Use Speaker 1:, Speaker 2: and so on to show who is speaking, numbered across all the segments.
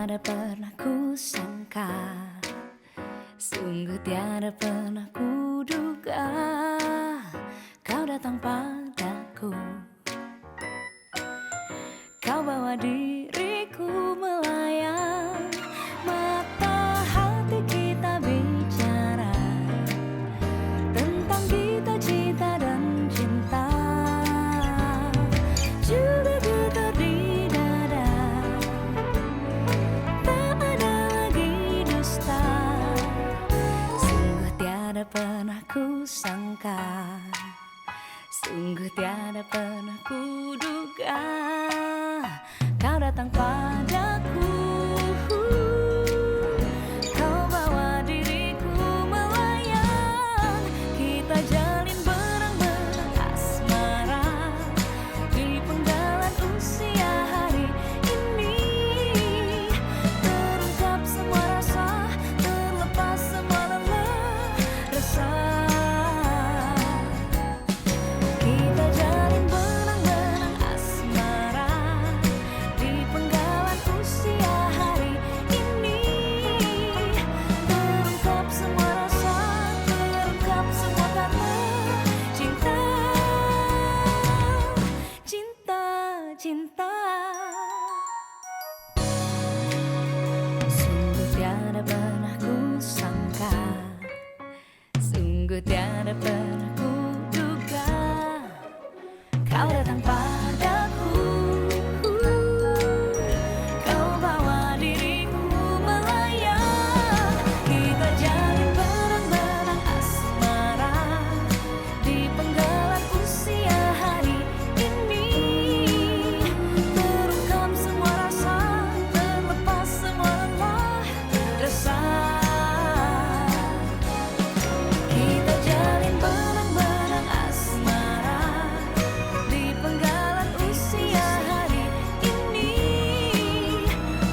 Speaker 1: tiada pernah ku sangka, sungguh tiada pernah ku duga kau datang padaku. Kau bawa diriku melayang, mata hati kita bicara tentang cita-cita dan cinta. Juga getar di dada, tak ada lagi dusta. Sungguh tiada pernah ku sangka, sungguh tiada pernah ku duga kau datang padaku. Kau bawa diriku melayang, kita jalin benang-benang asmara di penggalan usia hari ini. Terungkap semua rasa, terlepas semua lelah resah. Kita jalin benang-benang asmara di penggalan usia hari ini. Terungkap semua rasa, terungkap semua kata cinta, cinta, cinta. Sungguh tiada pernah ku sangka, sungguh tiada pernah ku duga kau datang padaku. Kau bawa diriku melayang, kita jalin benang-benang asmara di penggalan usia hari ini. Terungkap semua rasa, terlepas semua lelah resah. Kita jalin benang-benang asmara di penggalan usia hari ini.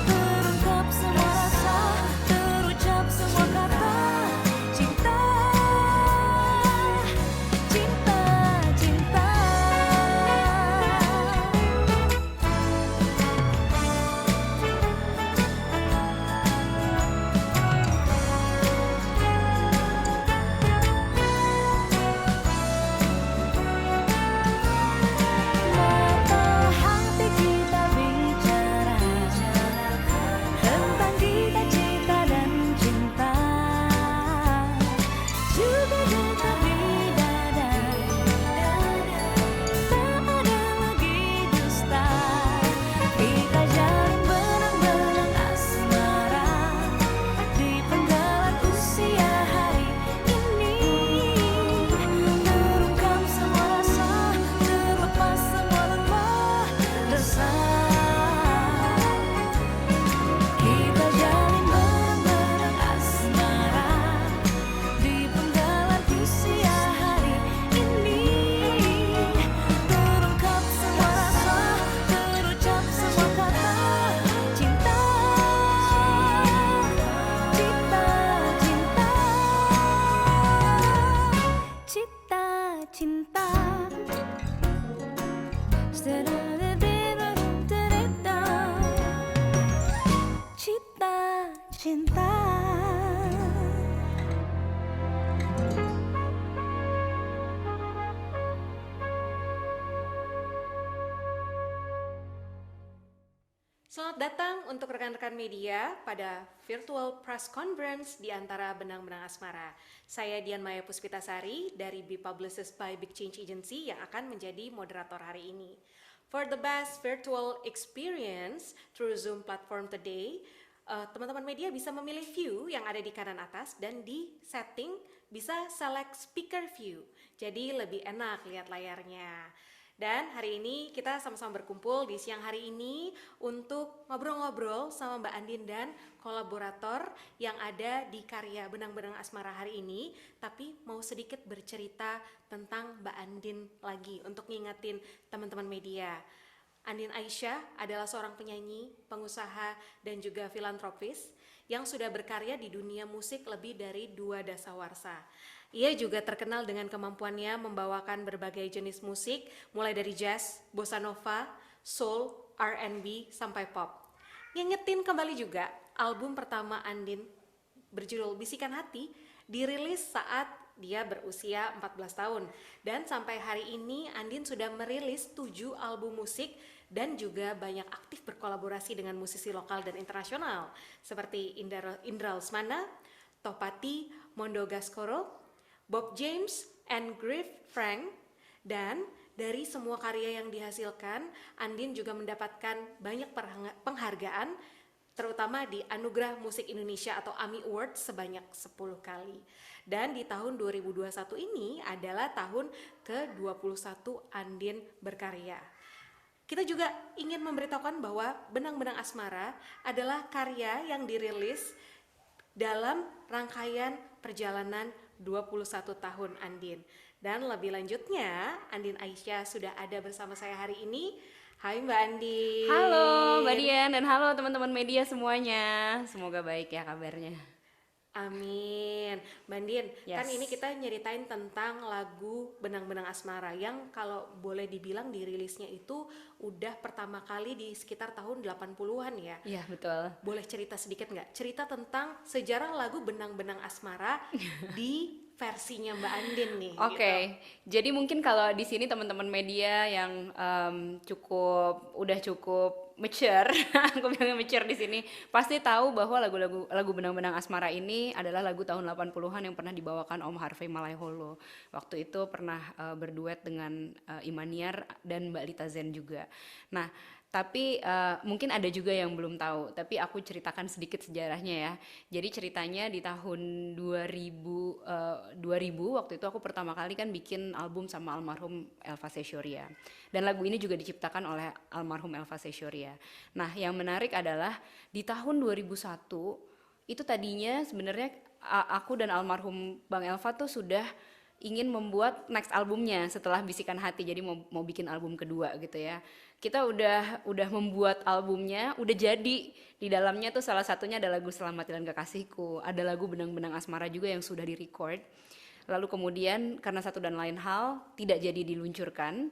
Speaker 1: Terungkap semua rasa, terucap semua kata cinta, cinta, cinta. Mata hati kita bicara tentang cita-cita dan cinta. Juga getar di dada, tak ada lagi dusta. Kita jalin benang-benang asmara di penggalan usia hari ini. Terungkap semua rasa, terlepas semua lelah resah. Kita jalin benang-benang asmara di penggalan usia hari ini. Terungkap semua rasa, terucap semua kata cinta, cinta, cinta, cinta, cinta. Cinta, cinta.
Speaker 2: Selamat datang untuk rekan-rekan media pada virtual press conference di antara Benang-Benang Asmara. Saya Dian Maya Puspitasari dari Be Publicist by Big Change Agency yang akan menjadi moderator hari ini. For the best virtual experience through Zoom platform today, teman-teman media bisa memilih view yang ada di kanan atas dan di setting bisa select speaker view. Jadi lebih enak lihat layarnya. Dan hari ini kita sama-sama berkumpul di siang hari ini untuk ngobrol-ngobrol sama Mbak Andin dan kolaborator yang ada di karya Benang-Benang Asmara hari ini. Tapi mau sedikit bercerita tentang Mbak Andin lagi untuk ngingetin teman-teman media. Andin Aisyah adalah seorang penyanyi, pengusaha, dan juga filantropis yang sudah berkarya di dunia musik lebih dari 2 dasawarsa. Ia juga terkenal dengan kemampuannya membawakan berbagai jenis musik, mulai dari jazz, bossa nova, soul, R&B, sampai pop. ngingetin kembali juga album pertama Andin berjudul Bisikan Hati dirilis saat dia berusia 14 tahun dan sampai hari ini Andin sudah merilis 7 album musik dan juga banyak aktif berkolaborasi dengan musisi lokal dan internasional seperti Indra Lesmana, Topati, Mondo Gascoro, Bob James, and Griff Frank. Dan dari semua karya yang dihasilkan, Andin juga mendapatkan banyak penghargaan terutama di Anugerah Musik Indonesia atau AMI Awards sebanyak 10 kali. Dan di tahun 2021 ini adalah tahun ke-21 Andin berkarya. Kita juga ingin memberitahukan bahwa Benang-Benang Asmara adalah karya yang dirilis dalam rangkaian perjalanan 21 tahun Andin. Dan lebih lanjutnya, Andin Aisyah sudah ada bersama saya hari ini. Hai Mbak Andin.
Speaker 3: Halo Mbak Dian dan halo teman-teman media semuanya. Semoga baik ya kabarnya.
Speaker 2: Amin. Mbak Andin, kan
Speaker 3: Yes.
Speaker 2: ini kita nyeritain tentang lagu Benang-Benang Asmara yang kalau boleh dibilang dirilisnya itu udah pertama kali di sekitar tahun 80-an ya.
Speaker 3: Iya betul.
Speaker 2: Boleh cerita sedikit nggak? Cerita tentang sejarah lagu Benang-Benang Asmara di versinya Mbak Andin nih.
Speaker 3: Oke, jadi mungkin kalau di sini teman-teman media yang udah cukup mature, aku bilang mature di sini, pasti tahu bahwa lagu Benang-Benang Asmara ini adalah lagu tahun 80-an yang pernah dibawakan Om Harvey Malaiholo. Waktu itu pernah berduet dengan Imaniar dan Mbak Lita Zen juga. Nah, tapi mungkin ada juga yang belum tahu, tapi aku ceritakan sedikit sejarahnya ya. Jadi ceritanya di tahun 2000 waktu itu aku pertama kali kan bikin album sama almarhum Elva Sessioria. Dan lagu ini juga diciptakan oleh almarhum Elva Sessioria. Nah, yang menarik adalah di tahun 2001 itu tadinya sebenarnya aku dan almarhum Bang Elva tuh sudah ingin membuat next albumnya setelah Bisikan Hati, jadi mau bikin album kedua gitu ya. Kita udah membuat albumnya, udah jadi. Di dalamnya tuh salah satunya ada lagu Selamatilan Kekasihku, ada lagu Benang-Benang Asmara juga yang sudah direcord. Lalu kemudian karena satu dan lain hal tidak jadi diluncurkan,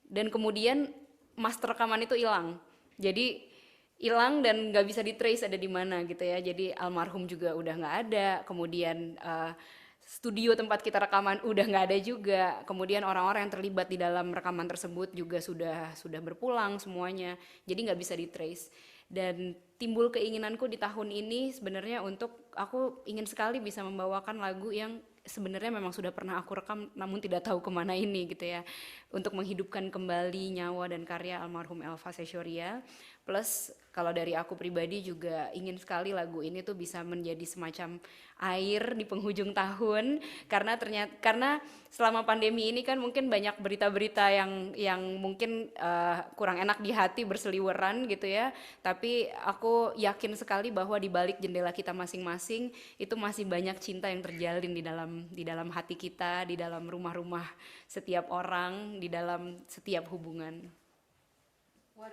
Speaker 3: dan kemudian master rekaman itu hilang. Jadi hilang dan nggak bisa di-trace ada di mana gitu ya. Jadi almarhum juga udah nggak ada, kemudian studio tempat kita rekaman udah nggak ada juga, kemudian orang-orang yang terlibat di dalam rekaman tersebut juga sudah berpulang semuanya, jadi nggak bisa di-trace. Dan timbul keinginanku di tahun ini sebenarnya untuk aku ingin sekali bisa membawakan lagu yang sebenarnya memang sudah pernah aku rekam namun tidak tahu kemana ini gitu ya, untuk menghidupkan kembali nyawa dan karya almarhum Elva Sessioria. Plus kalau dari aku pribadi juga ingin sekali lagu ini tuh bisa menjadi semacam air di penghujung tahun, karena selama pandemi ini kan mungkin banyak berita-berita yang mungkin kurang enak di hati berseliweran gitu ya. Tapi aku yakin sekali bahwa di balik jendela kita masing-masing itu masih banyak cinta yang terjalin di dalam hati kita, di dalam rumah-rumah setiap orang, di dalam setiap hubungan.
Speaker 2: What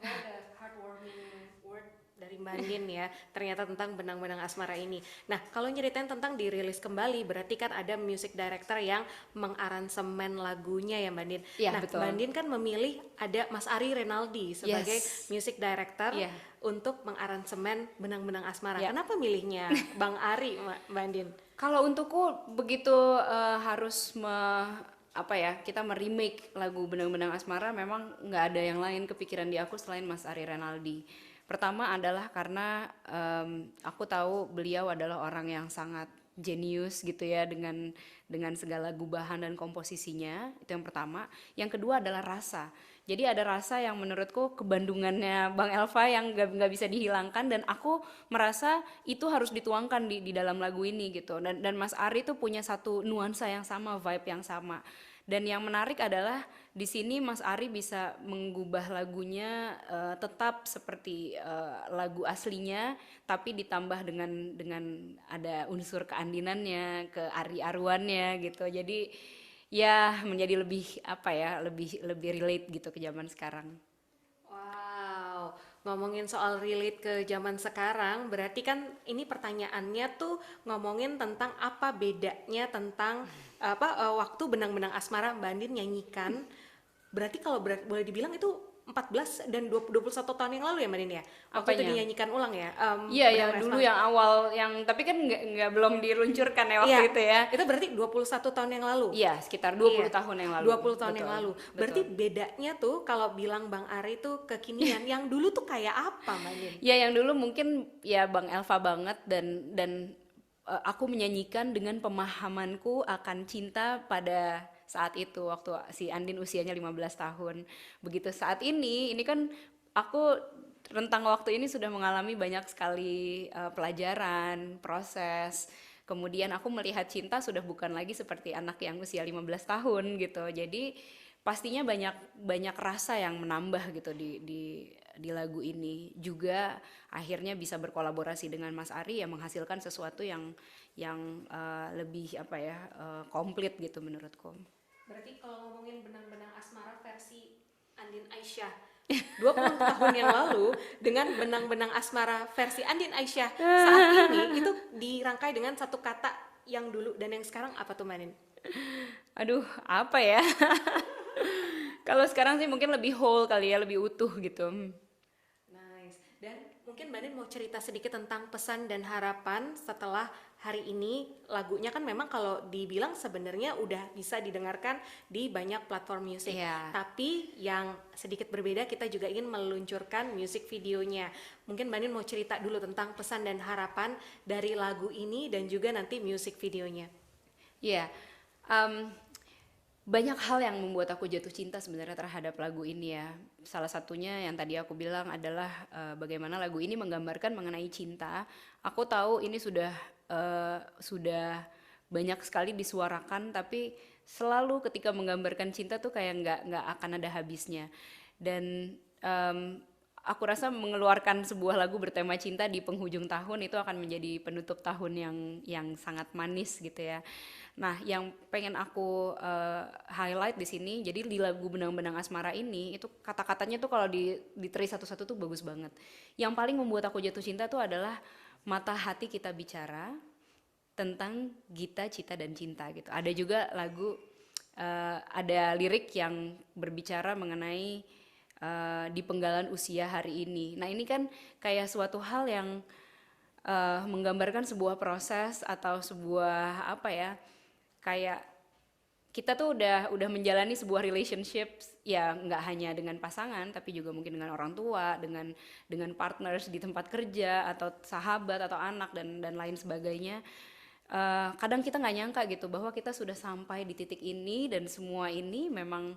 Speaker 2: a heartwarming word dari Mbak Andin ya, ternyata tentang Benang-Benang Asmara ini. Nah, kalau nyeritain tentang dirilis kembali, berarti kan ada music director yang mengaransemen lagunya ya Mbak Andin.
Speaker 3: Iya,
Speaker 2: nah,
Speaker 3: betul.
Speaker 2: Mbak Andin kan memilih ada Mas Ari Renaldi sebagai
Speaker 3: Yes.
Speaker 2: music director
Speaker 3: Iya.
Speaker 2: untuk mengaransemen Benang-Benang Asmara.
Speaker 3: Iya.
Speaker 2: Kenapa milihnya Bang Ari, Mbak Andin?
Speaker 3: Kalau untukku begitu harus kita meremake lagu Benang-Benang Asmara, memang nggak ada yang lain kepikiran di aku selain Mas Ari Renaldi. Pertama adalah karena aku tahu beliau adalah orang yang sangat jenius gitu ya dengan segala gubahan dan komposisinya, itu yang pertama. Yang kedua adalah rasa. Jadi ada rasa yang menurutku kebandungannya Bang Elva yang nggak bisa dihilangkan, dan aku merasa itu harus dituangkan di dalam lagu ini gitu. Dan Mas Ari tuh punya satu nuansa yang sama, vibe yang sama. Dan yang menarik adalah di sini Mas Ari bisa mengubah lagunya tetap seperti lagu aslinya, tapi ditambah dengan ada unsur keandinannya, keari-aruannya gitu. Jadi ya menjadi lebih relate gitu ke zaman sekarang.
Speaker 2: Wow, ngomongin soal relate ke zaman sekarang, berarti kan ini pertanyaannya tuh ngomongin tentang apa bedanya tentang waktu Benang-Benang Asmara Mbak Andin nyanyikan. Berarti kalau boleh dibilang itu 14 dan 21 tahun yang lalu ya Mbak Din ya? Waktu itu
Speaker 3: Apanya?
Speaker 2: dinyanyikan ulang ya?
Speaker 3: Iya, yang
Speaker 2: Benang
Speaker 3: dulu
Speaker 2: Asmara.
Speaker 3: yang awal, yang tapi kan nggak belum diluncurkan ya waktu
Speaker 2: Iya,
Speaker 3: itu ya.
Speaker 2: itu berarti 21 tahun yang lalu?
Speaker 3: Iya, sekitar 20
Speaker 2: Iya,
Speaker 3: tahun yang lalu.
Speaker 2: 20 tahun yang
Speaker 3: Betul,
Speaker 2: lalu.
Speaker 3: betul.
Speaker 2: Berarti bedanya tuh kalau bilang Bang Ari tuh kekinian, yang dulu tuh kayak apa Mbak Din?
Speaker 3: Ya yang dulu mungkin ya Bang Elva banget, dan aku menyanyikan dengan pemahamanku akan cinta pada saat itu waktu si Andin usianya 15 tahun. Begitu saat ini kan aku rentang waktu ini sudah mengalami banyak sekali pelajaran, proses. Kemudian aku melihat cinta sudah bukan lagi seperti anak yang usia 15 tahun gitu. Jadi pastinya banyak rasa yang menambah gitu di lagu ini. Juga akhirnya bisa berkolaborasi dengan Mas Ari yang menghasilkan sesuatu yang lebih apa ya, komplit gitu menurutku.
Speaker 2: Berarti kalau ngomongin benang-benang asmara versi Andin Aisyah 20 tahun yang lalu dengan benang-benang asmara versi Andin Aisyah saat ini itu dirangkai dengan satu kata yang dulu dan yang sekarang apa tuh Mbak Din?
Speaker 3: Aduh, apa ya? Kalau sekarang sih mungkin lebih whole kali ya, lebih utuh gitu.
Speaker 2: Nice. Dan mungkin Mbak Din mau cerita sedikit tentang pesan dan harapan setelah hari ini. Lagunya kan memang kalau dibilang sebenarnya udah bisa didengarkan di banyak platform musik.
Speaker 3: Iya.
Speaker 2: Tapi yang sedikit berbeda, kita juga ingin meluncurkan music videonya. Mungkin Mbak Din mau cerita dulu tentang pesan dan harapan dari lagu ini dan juga nanti music videonya.
Speaker 3: Iya, banyak hal yang membuat aku jatuh cinta sebenarnya terhadap lagu ini ya. Salah satunya yang tadi aku bilang adalah bagaimana lagu ini menggambarkan mengenai cinta. Aku tahu ini sudah banyak sekali disuarakan, tapi selalu ketika menggambarkan cinta tuh kayak nggak akan ada habisnya. Dan aku rasa mengeluarkan sebuah lagu bertema cinta di penghujung tahun itu akan menjadi penutup tahun yang sangat manis gitu ya. Nah, yang pengen aku highlight di sini, jadi di lagu Benang-Benang Asmara ini itu kata-katanya tuh kalau diteri satu-satu tuh bagus banget. Yang paling membuat aku jatuh cinta tuh adalah mata hati kita bicara tentang Gita, Cita dan Cinta gitu. Ada juga lagu ada lirik yang berbicara mengenai di penggalan usia hari ini. Nah, ini kan kayak suatu hal yang menggambarkan sebuah proses atau sebuah apa ya, kayak kita tuh udah menjalani sebuah relationship ya, nggak hanya dengan pasangan tapi juga mungkin dengan orang tua, dengan partners di tempat kerja atau sahabat atau anak dan lain sebagainya. Kadang kita nggak nyangka gitu bahwa kita sudah sampai di titik ini dan semua ini memang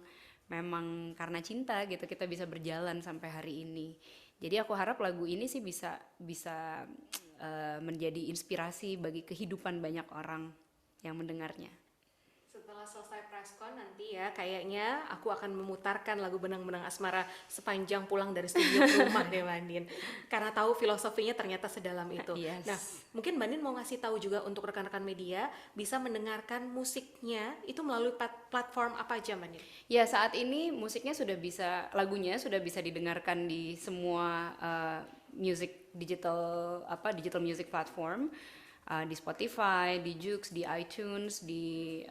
Speaker 3: karena cinta gitu kita bisa berjalan sampai hari ini. Jadi aku harap lagu ini sih bisa menjadi inspirasi bagi kehidupan banyak orang yang mendengarnya.
Speaker 2: Setelah selesai preskon nanti ya, kayaknya aku akan memutarkan lagu Benang-Benang Asmara sepanjang pulang dari studio ke rumah deh Mbak Din. Karena tahu filosofinya ternyata sedalam itu.
Speaker 3: Yes.
Speaker 2: Nah, mungkin Mbak Din mau ngasih tahu juga untuk rekan-rekan media bisa mendengarkan musiknya itu melalui platform apa aja Mbak Din?
Speaker 3: Ya, saat ini musiknya lagunya sudah bisa didengarkan di semua digital music platform. Di Spotify, di Joox, di iTunes, di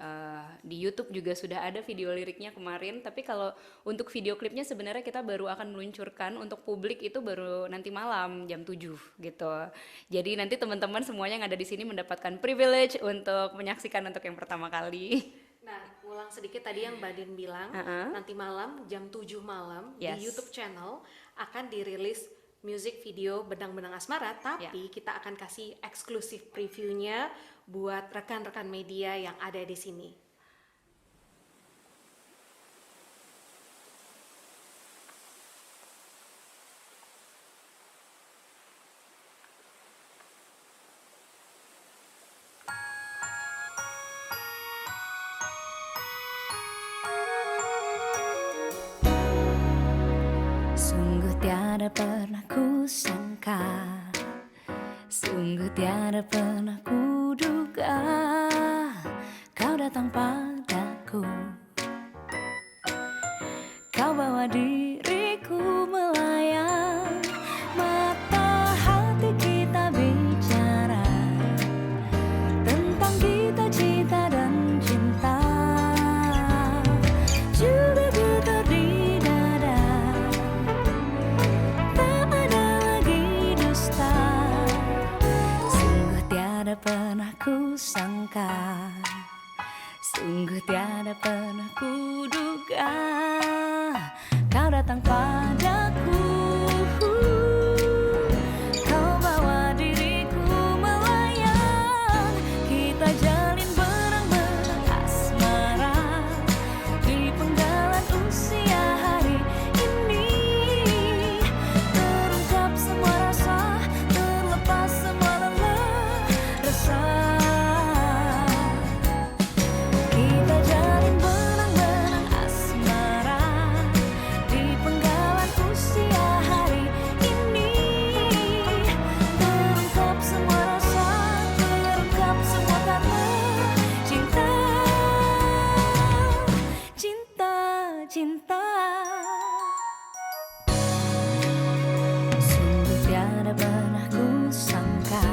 Speaker 3: YouTube juga sudah ada video liriknya kemarin. Tapi kalau untuk video klipnya sebenarnya kita baru akan meluncurkan untuk publik itu baru nanti malam jam 7 gitu. Jadi nanti teman-teman semuanya yang ada di sini mendapatkan privilege untuk menyaksikan untuk yang pertama kali.
Speaker 2: Nah, ulang sedikit tadi yang Mbak Din bilang, nanti malam jam 7 malam
Speaker 3: Yes.
Speaker 2: di YouTube channel akan dirilis music video Benang-Benang Asmara, tapi kita akan kasih eksklusif previewnya buat rekan-rekan media yang ada di sini.
Speaker 1: Sungguh tiada pernah ku sangka, sungguh tiada pernah ku duga, kau datang padaku, kau bawa diriku melayang, mata hati kita bicara tentang kita, cita dan cinta. Juli getar di dada, Sungguh tiada pernah kuduga kau datang padaku. Kau bawa diriku melayang, kita jalin benang-benang asmara di penggalan usia hari ini. Terungkap semua rasa, terlepas semua lelah rasa. Kita jalin benang-benang asmara di penggalan usia hari ini. Terungkap semua rasa, terungkap semua kata cinta, cinta, cinta. Sungguh tiada pernah kusangka,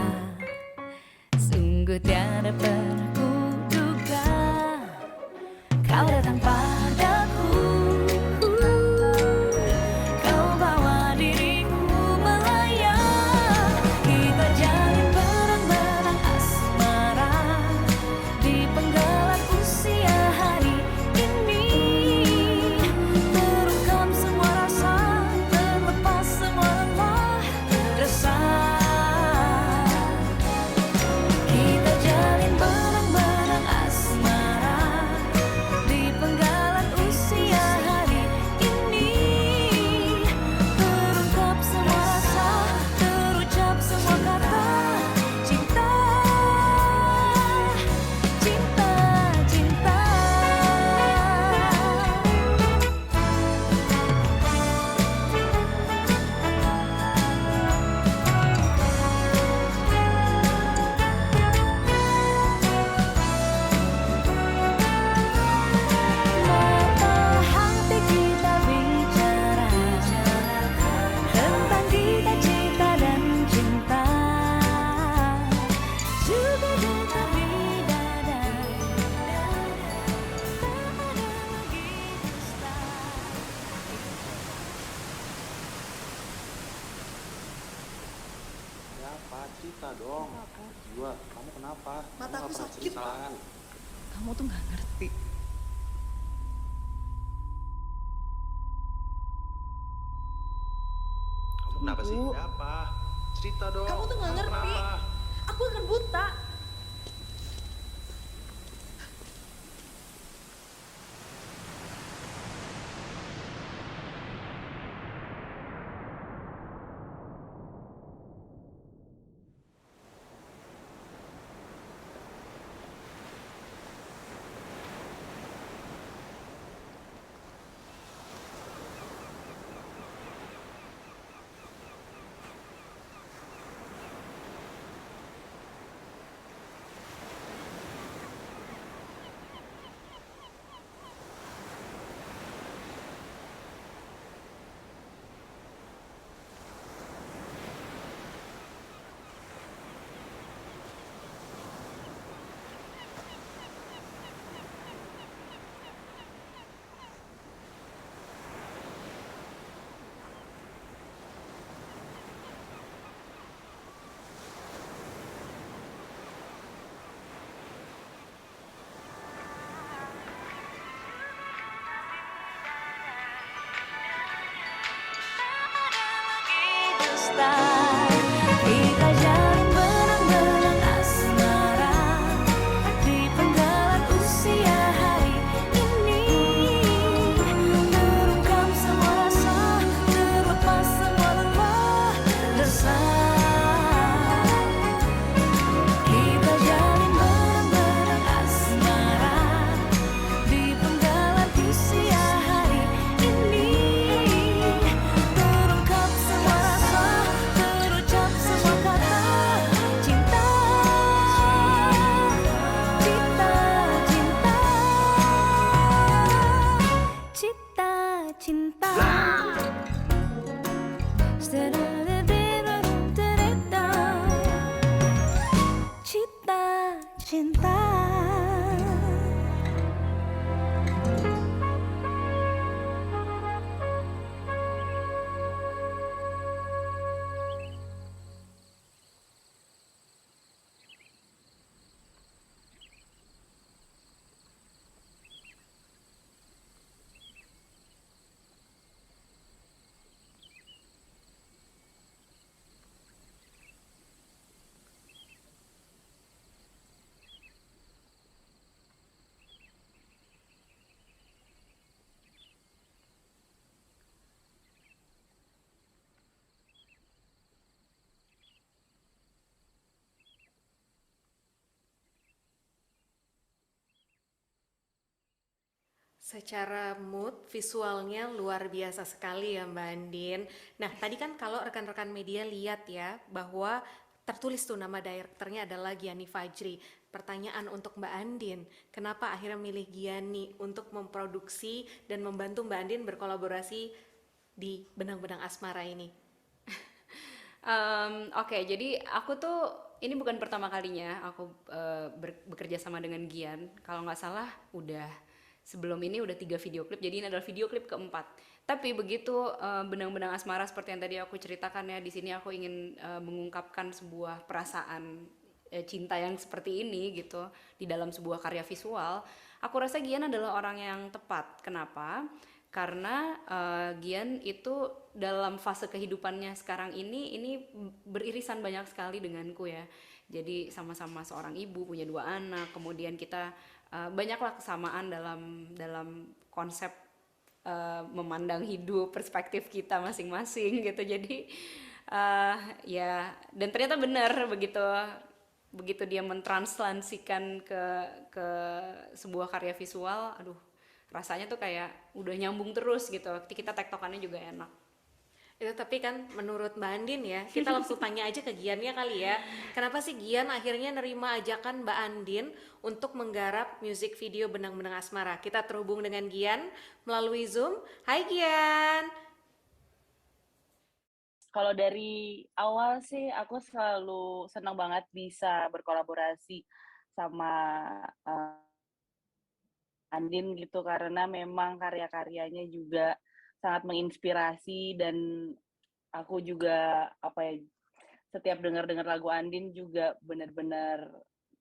Speaker 1: sungguh tiada pernah kuduga kau datang padaku. Kau bawa diriku melayang, kita jalin benang-benang asmara di penggalan usia hari ini. Terungkap semua rasa, terlepas semua lelah rasa. Kita jalin benang-benang asmara di penggalan usia hari ini. Terungkap semua rasa, terucap semua kata cinta, cinta, cinta. Mata hati kita bicara tentang cita-cita dan cinta, juga duka bidadari, tak ada lagi dusta.
Speaker 4: Ya apa? Cerita dong. Jiwa, kamu kenapa?
Speaker 5: Mataku
Speaker 4: Kamu nggak pernah
Speaker 5: sakit,
Speaker 4: cerita.
Speaker 5: Pak. Kamu tuh gak ngerti.
Speaker 4: Kamu kenapa sih?
Speaker 5: Bu.
Speaker 4: Ada apa? Cerita dong.
Speaker 5: Kamu tuh gak ngerti.
Speaker 4: kenapa?
Speaker 5: Aku akan buta.
Speaker 1: Kita jalin benang-benang asmara di penggalan usia hari ini. Terungkap semua rasa, terlepas semua lelah rasa. Kita jalin benang-benang asmara di penggalan usia hari ini. Terungkap semua rasa,
Speaker 2: Secara mood, visualnya luar biasa sekali ya Mbak Andin. Nah, tadi kan kalau rekan-rekan media lihat ya, bahwa tertulis tuh nama direkturnya adalah Gianni Fajri. Pertanyaan untuk Mbak Andin, kenapa akhirnya milih Gianni untuk memproduksi dan membantu Mbak Andin berkolaborasi di Benang-Benang Asmara ini?
Speaker 3: Oke, jadi aku tuh ini bukan pertama kalinya aku bekerja sama dengan Gian. Kalau nggak salah udah sebelum ini udah 3 video klip. Jadi ini adalah video klip keempat. Tapi begitu benang-benang asmara seperti yang tadi aku ceritakan ya, di sini aku ingin mengungkapkan sebuah perasaan cinta yang seperti ini gitu di dalam sebuah karya visual. Aku rasa Gian adalah orang yang tepat. Kenapa? Karena Gian itu dalam fase kehidupannya sekarang ini beririsan banyak sekali denganku ya. Jadi sama-sama seorang ibu, punya 2 anak, kemudian kita banyaklah kesamaan dalam konsep memandang hidup, perspektif kita masing-masing gitu. Jadi ya, dan ternyata benar begitu begitu dia mentranslasikan ke sebuah karya visual, aduh, rasanya tuh kayak udah nyambung terus gitu. Kita tektokannya juga enak.
Speaker 2: Itu tapi kan menurut Mbak Andin ya, kita langsung tanya aja ke Giannya kali ya. Kenapa sih Gian akhirnya nerima ajakan Mbak Andin untuk menggarap music video Benang-Benang Asmara? Kita terhubung dengan Gian melalui Zoom. Hai Gian.
Speaker 6: Kalau dari awal sih aku selalu senang banget bisa berkolaborasi sama uh, Andin gitu karena memang karya-karyanya juga sangat menginspirasi dan aku juga apa ya setiap dengar lagu Andin juga benar-benar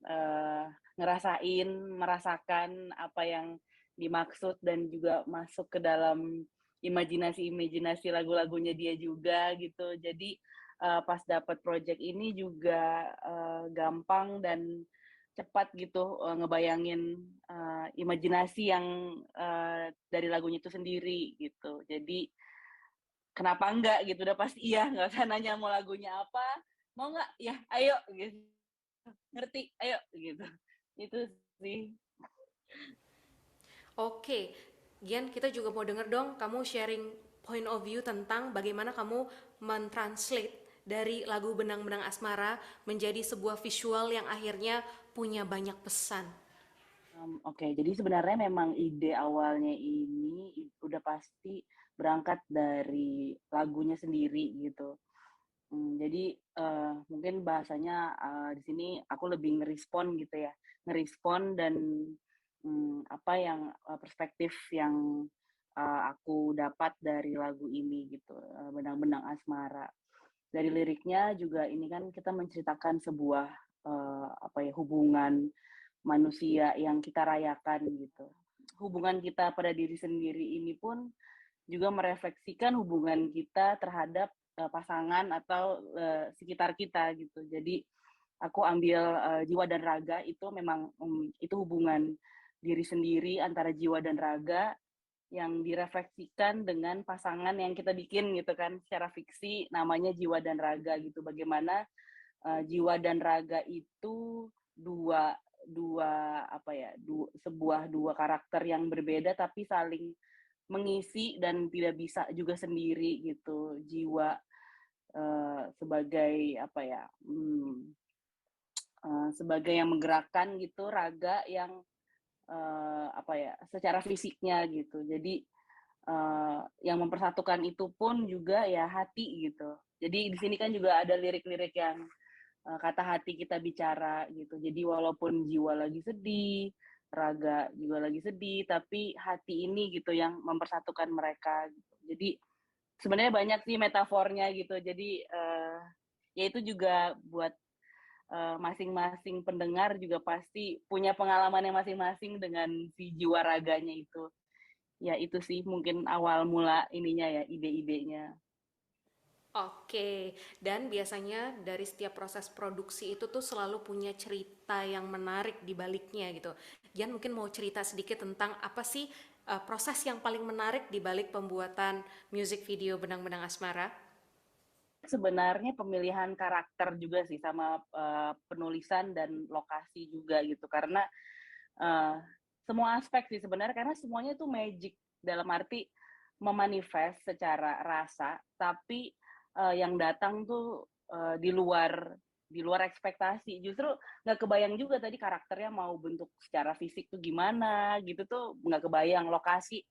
Speaker 6: uh, ngerasain merasakan apa yang dimaksud dan juga masuk ke dalam imajinasi lagu-lagunya dia juga gitu. Jadi pas dapat project ini juga gampang dan cepat gitu ngebayangin imajinasi yang dari lagunya itu sendiri gitu. Jadi kenapa enggak gitu, udah pasti iya, nggak usah nanya mau lagunya apa, mau nggak, ya ayo gitu, ngerti, ayo gitu. Itu sih.
Speaker 2: Oke, Gian, kita juga mau denger dong kamu sharing point of view tentang bagaimana kamu mentranslate dari lagu Benang-Benang Asmara menjadi sebuah visual yang akhirnya punya banyak pesan.
Speaker 6: Oke, jadi sebenarnya memang ide awalnya ini udah pasti berangkat dari lagunya sendiri gitu. Jadi mungkin bahasanya di sini aku lebih ngerespon gitu ya, ngerespon dan apa yang perspektif yang aku dapat dari lagu ini gitu, Benang-Benang Asmara. Dari liriknya juga ini kan kita menceritakan sebuah apa ya hubungan manusia yang kita rayakan gitu. Hubungan kita pada diri sendiri ini pun juga merefleksikan hubungan kita terhadap pasangan atau sekitar kita gitu. Jadi aku ambil jiwa dan raga itu memang itu hubungan diri sendiri antara jiwa dan raga yang direfleksikan dengan pasangan yang kita bikin gitu kan secara fiksi namanya jiwa dan raga gitu. Bagaimana jiwa dan raga itu dua dua apa ya dua karakter yang berbeda tapi saling mengisi dan tidak bisa juga sendiri gitu jiwa sebagai apa ya sebagai yang menggerakkan gitu raga yang apa ya secara fisiknya gitu jadi yang mempersatukan itu pun juga ya hati gitu jadi di sini kan juga ada lirik-lirik yang kata hati kita bicara gitu. Jadi walaupun jiwa lagi sedih, raga juga lagi sedih, tapi hati ini gitu yang mempersatukan mereka. Gitu. Jadi sebenarnya banyak sih metafornya gitu. Jadi ya itu juga buat masing-masing pendengar juga pasti punya pengalaman yang masing-masing dengan si jiwa raganya itu. Ya itu sih mungkin awal mula ininya ya ide-idenya.
Speaker 2: Oke, dan biasanya dari setiap proses produksi itu tuh selalu punya cerita yang menarik di baliknya gitu. Gian mungkin mau cerita sedikit tentang apa sih proses yang paling menarik di balik pembuatan music video Benang-Benang Asmara?
Speaker 6: Sebenarnya pemilihan karakter juga sih sama penulisan dan lokasi juga gitu karena uh, semua aspek sih sebenarnya, karena semuanya tuh magic dalam arti memanifest secara rasa, tapi yang datang tuh di luar ekspektasi. Justru nggak kebayang juga tadi karakternya mau bentuk secara fisik tuh gimana gitu, tuh nggak kebayang, lokasi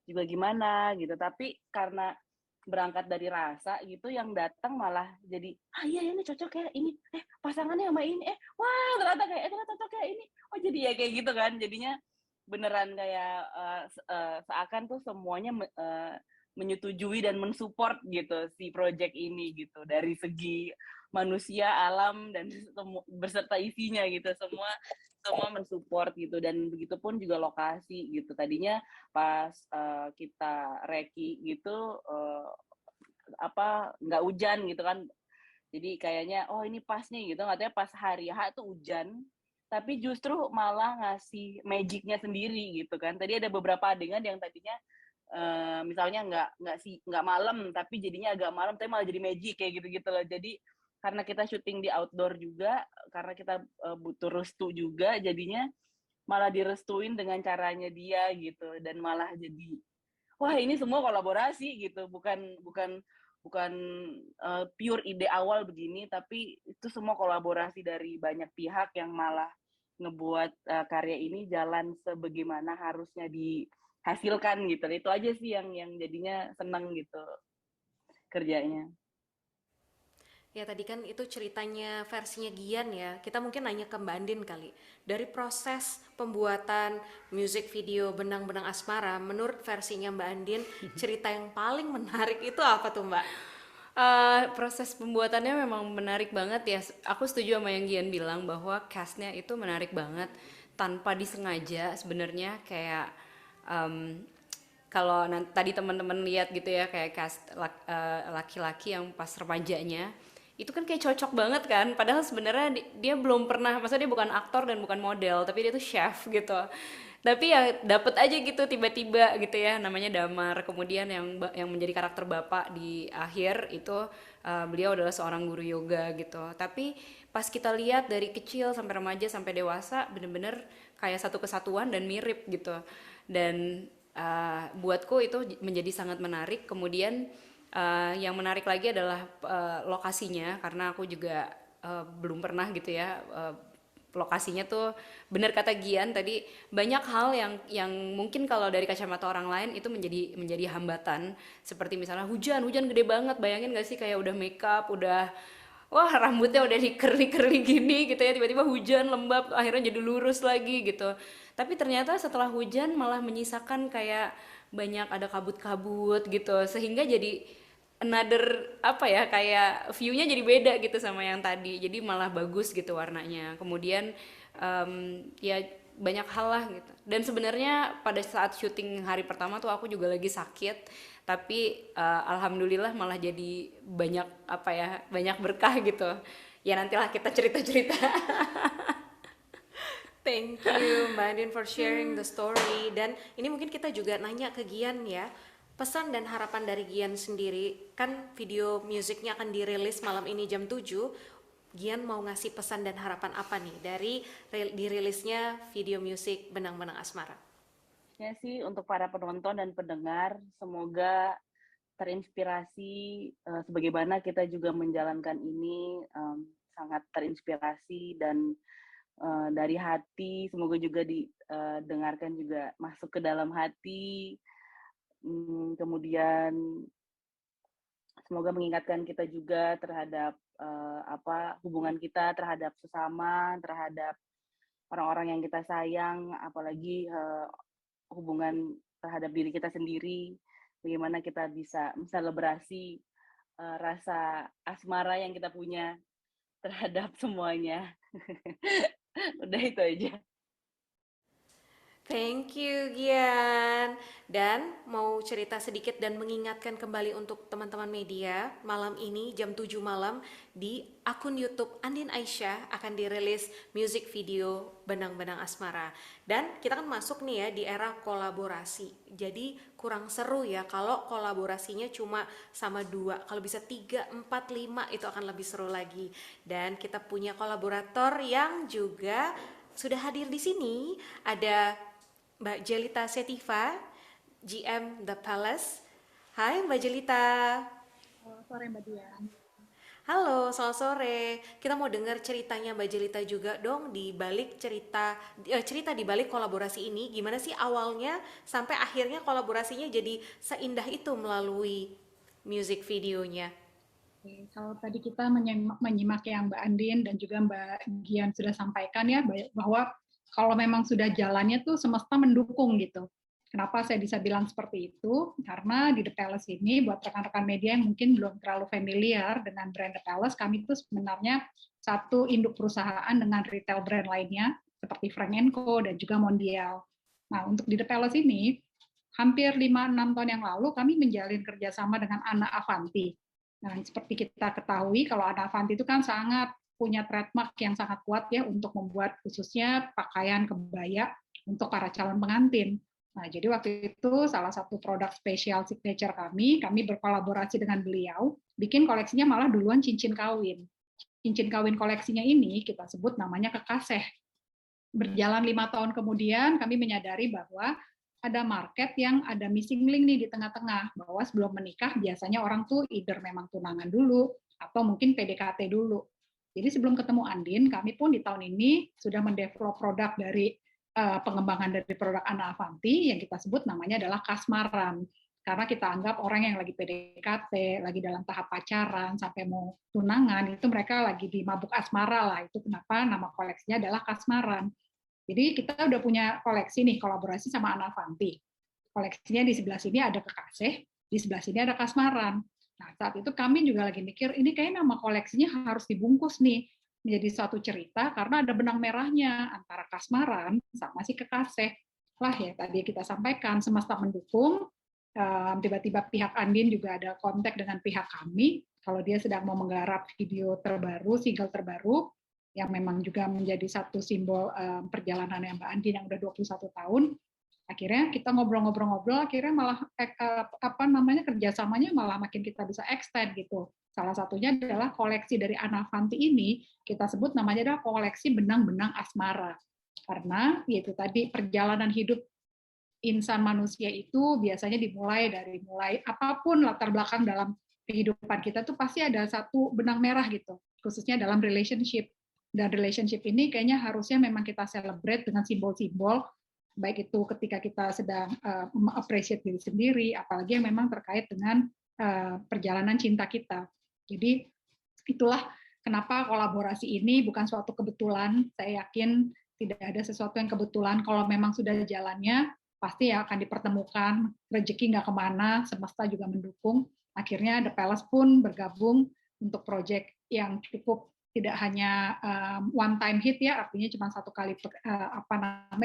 Speaker 6: juga gimana gitu. Tapi karena berangkat dari rasa gitu, yang datang malah jadi, ah iya ini cocok ya ini, pasangannya sama ini, wah ternyata cocok ya ini, oh jadi ya kayak gitu kan. Jadinya beneran kayak seakan tuh semuanya menyetujui dan mensupport gitu si project ini gitu, dari segi manusia, alam, dan beserta isinya gitu, semua semua mensupport gitu. Dan begitupun juga lokasi gitu. Tadinya pas kita reki gitu nggak hujan gitu kan, jadi kayaknya oh ini pas nih gitu, katanya pas hari H tuh hujan, tapi justru malah ngasih magicnya sendiri gitu kan. Tadi ada beberapa adegan yang tadinya misalnya nggak malam, tapi jadinya agak malam, tapi malah jadi magic kayak gitu-gitu loh. Jadi karena kita syuting di outdoor juga, karena kita butuh restu juga, jadinya malah direstuin dengan caranya dia gitu, dan malah jadi wah ini semua kolaborasi gitu, bukan bukan bukan pure ide awal begini, tapi itu semua kolaborasi dari banyak pihak yang malah ngebuat karya ini jalan sebagaimana harusnya dihasilkan gitu. Itu aja sih yang jadinya seneng gitu kerjanya.
Speaker 2: Ya tadi kan itu ceritanya versinya Gian ya. Kita mungkin nanya ke Mbak Andin kali. Dari proses pembuatan music video Benang-Benang Asmara, menurut versinya Mbak Andin, cerita yang paling menarik itu apa tuh Mbak?
Speaker 3: Proses pembuatannya memang menarik banget ya. Aku setuju sama yang Gian bilang bahwa castnya itu menarik banget tanpa disengaja sebenarnya. Kayak kalau tadi teman-teman lihat gitu ya, kayak cast laki-laki yang pas remajanya itu kan kayak cocok banget kan, padahal sebenarnya dia belum pernah, maksudnya dia bukan aktor dan bukan model, tapi dia tuh chef gitu. Tapi ya dapet aja gitu tiba-tiba gitu ya, namanya Damar. Kemudian yang menjadi karakter bapak di akhir itu beliau adalah seorang guru yoga gitu. Tapi pas kita lihat dari kecil sampai remaja sampai dewasa, bener-bener kayak satu kesatuan dan mirip gitu. Dan buatku itu menjadi sangat menarik. Kemudian yang menarik lagi adalah lokasinya, karena aku juga belum pernah gitu ya. Lokasinya tuh benar kata Gian tadi, banyak hal yang mungkin kalau dari kacamata orang lain itu menjadi hambatan, seperti misalnya hujan gede banget. Bayangin gak sih, kayak udah makeup, udah wah rambutnya udah di curly gini gitu ya, tiba-tiba hujan lembab akhirnya jadi lurus lagi gitu. Tapi ternyata setelah hujan malah menyisakan kayak banyak ada kabut-kabut gitu, sehingga jadi another apa ya, kayak view-nya jadi beda gitu sama yang tadi, jadi malah bagus gitu warnanya. Kemudian ya banyak hal lah gitu. Dan sebenarnya pada saat syuting hari pertama tuh aku juga lagi sakit, tapi alhamdulillah malah jadi banyak apa ya, banyak berkah gitu. Ya nantilah kita cerita-cerita.
Speaker 2: Thank you Mbak Andin for sharing the story. Dan ini mungkin kita juga nanya ke Gian ya, pesan dan harapan dari Gian sendiri. Kan video musiknya akan dirilis malam ini jam 7. Gian mau ngasih pesan dan harapan apa nih dari dirilisnya video musik Benang-Benang Asmara?
Speaker 6: Ya sih, untuk para penonton dan pendengar, semoga terinspirasi sebagaimana kita juga menjalankan ini, sangat terinspirasi dan dari hati. Semoga juga didengarkan juga masuk ke dalam hati. Kemudian semoga mengingatkan kita juga terhadap hubungan kita terhadap sesama, terhadap orang-orang yang kita sayang, apalagi hubungan terhadap diri kita sendiri. Bagaimana kita bisa selebrasi rasa asmara yang kita punya terhadap semuanya. Udah itu aja.
Speaker 2: Thank you Gian. Dan mau cerita sedikit dan mengingatkan kembali untuk teman-teman media, malam ini jam 7 malam di akun YouTube Andin Aisyah akan dirilis music video Benang-Benang Asmara. Dan kita kan masuk nih ya di era kolaborasi. Jadi kurang seru ya kalau kolaborasinya cuma sama 2. Kalau bisa 3, 4, 5 itu akan lebih seru lagi. Dan kita punya kolaborator yang juga sudah hadir di sini. Ada Mbak Jelita Setiva, GM The Palace. Hai Mbak Jelita.
Speaker 5: Sore Mbak Dian.
Speaker 2: Halo, selamat sore. Kita mau dengar ceritanya Mbak Jelita juga dong di balik cerita di balik kolaborasi ini. Gimana sih awalnya sampai akhirnya kolaborasinya jadi seindah itu melalui music videonya?
Speaker 5: Oke, kalau tadi kita menyimak yang Mbak Andin dan juga Mbak Gian sudah sampaikan ya, bahwa kalau memang sudah jalannya tuh semesta mendukung gitu. Kenapa saya bisa bilang seperti itu? Karena di The Palace ini, buat rekan-rekan media yang mungkin belum terlalu familiar dengan brand The Palace, kami itu sebenarnya satu induk perusahaan dengan retail brand lainnya, seperti Frank Co. dan juga Mondial. Nah, untuk di The Palace ini, hampir 5-6 tahun yang lalu, kami menjalin kerjasama dengan Ana Avanti. Nah, seperti kita ketahui, kalau Ana Avanti itu kan sangat punya trademark yang sangat kuat ya untuk membuat khususnya pakaian kebaya untuk para calon pengantin. Nah, jadi waktu itu salah satu produk spesial signature kami berkolaborasi dengan beliau, bikin koleksinya malah duluan cincin kawin. Cincin kawin koleksinya ini kita sebut namanya kekasih. Berjalan 5 tahun kemudian, kami menyadari bahwa ada market yang ada missing link nih di tengah-tengah, bahwa sebelum menikah biasanya orang tuh either memang tunangan dulu, atau mungkin PDKT dulu. Jadi sebelum ketemu Andin, kami pun di tahun ini sudah mendevelop produk dari pengembangan dari produk Ana Avanti yang kita sebut namanya adalah kasmaran. Karena kita anggap orang yang lagi PDKT, lagi dalam tahap pacaran, sampai mau tunangan, itu mereka lagi di mabuk asmara lah. Itu kenapa nama koleksinya adalah kasmaran. Jadi kita udah punya koleksi nih, kolaborasi sama Ana Avanti. Koleksinya di sebelah sini ada kekasih, di sebelah sini ada kasmaran. Nah, saat itu kami juga lagi mikir, ini kayaknya nama koleksinya harus dibungkus nih, menjadi suatu cerita karena ada benang merahnya antara kasmaran sama si kekasih. Lah ya tadi kita sampaikan semesta mendukung, tiba-tiba pihak Andin juga ada kontak dengan pihak kami kalau dia sedang mau menggarap video terbaru, single terbaru yang memang juga menjadi satu simbol perjalanan Mbak Andin yang udah 21 tahun. Akhirnya kita ngobrol-ngobrol, akhirnya malah kerjasamanya malah makin kita bisa extend gitu. Salah satunya adalah koleksi dari Ana Avanti ini, kita sebut namanya adalah koleksi benang-benang asmara. Karena yaitu tadi perjalanan hidup insan manusia itu biasanya dimulai apapun latar belakang dalam kehidupan kita tuh pasti ada satu benang merah gitu, khususnya dalam relationship. Dan relationship ini kayaknya harusnya memang kita celebrate dengan simbol-simbol, baik itu ketika kita sedang appreciate diri sendiri, apalagi yang memang terkait dengan perjalanan cinta kita. Jadi itulah kenapa kolaborasi ini bukan suatu kebetulan. Saya yakin tidak ada sesuatu yang kebetulan. Kalau memang sudah jalannya, pasti ya akan dipertemukan. Rezeki nggak kemana, semesta juga mendukung. Akhirnya The Palace pun bergabung untuk proyek yang cukup tidak hanya one time hit ya, artinya cuma satu kali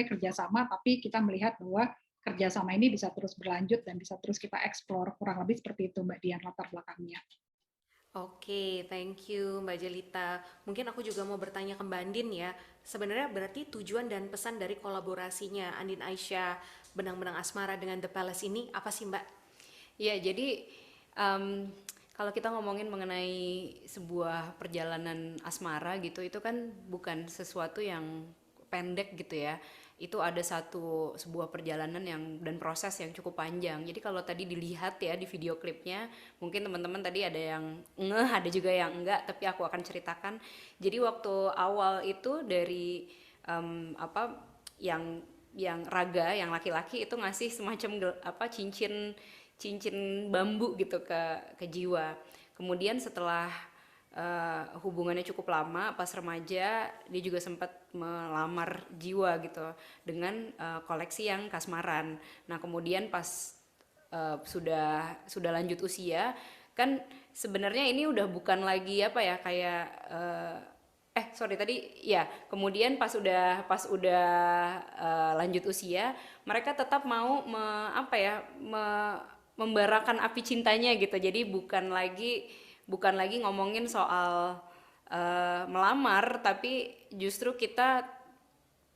Speaker 5: kerjasama, tapi kita melihat bahwa kerjasama ini bisa terus berlanjut dan bisa terus kita explore, kurang lebih seperti itu Mbak Dian latar belakangnya.
Speaker 2: Oke, thank you Mbak Jelita. Mungkin aku juga mau bertanya ke Mbak Andin ya. Sebenarnya berarti tujuan dan pesan dari kolaborasinya Andin Aisyah Benang-Benang Asmara dengan The Palace ini apa sih Mbak?
Speaker 3: Ya, jadi kalau kita ngomongin mengenai sebuah perjalanan asmara gitu, itu kan bukan sesuatu yang pendek gitu ya. Itu ada sebuah perjalanan dan proses yang cukup panjang. Jadi kalau tadi dilihat ya di video klipnya, mungkin teman-teman tadi ada yang ngeh, ada juga yang enggak, tapi aku akan ceritakan. Jadi waktu awal itu dari yang raga, yang laki-laki itu ngasih semacam cincin bambu gitu ke Jiwa. Kemudian setelah hubungannya cukup lama, pas remaja dia juga sempat melamar Jiwa gitu dengan koleksi yang kasmaran. Nah kemudian pas sudah lanjut usia, kan sebenarnya ini udah bukan lagi kemudian pas udah lanjut usia, mereka tetap mau membarakan api cintanya gitu. Jadi bukan lagi ngomongin soal melamar, tapi justru kita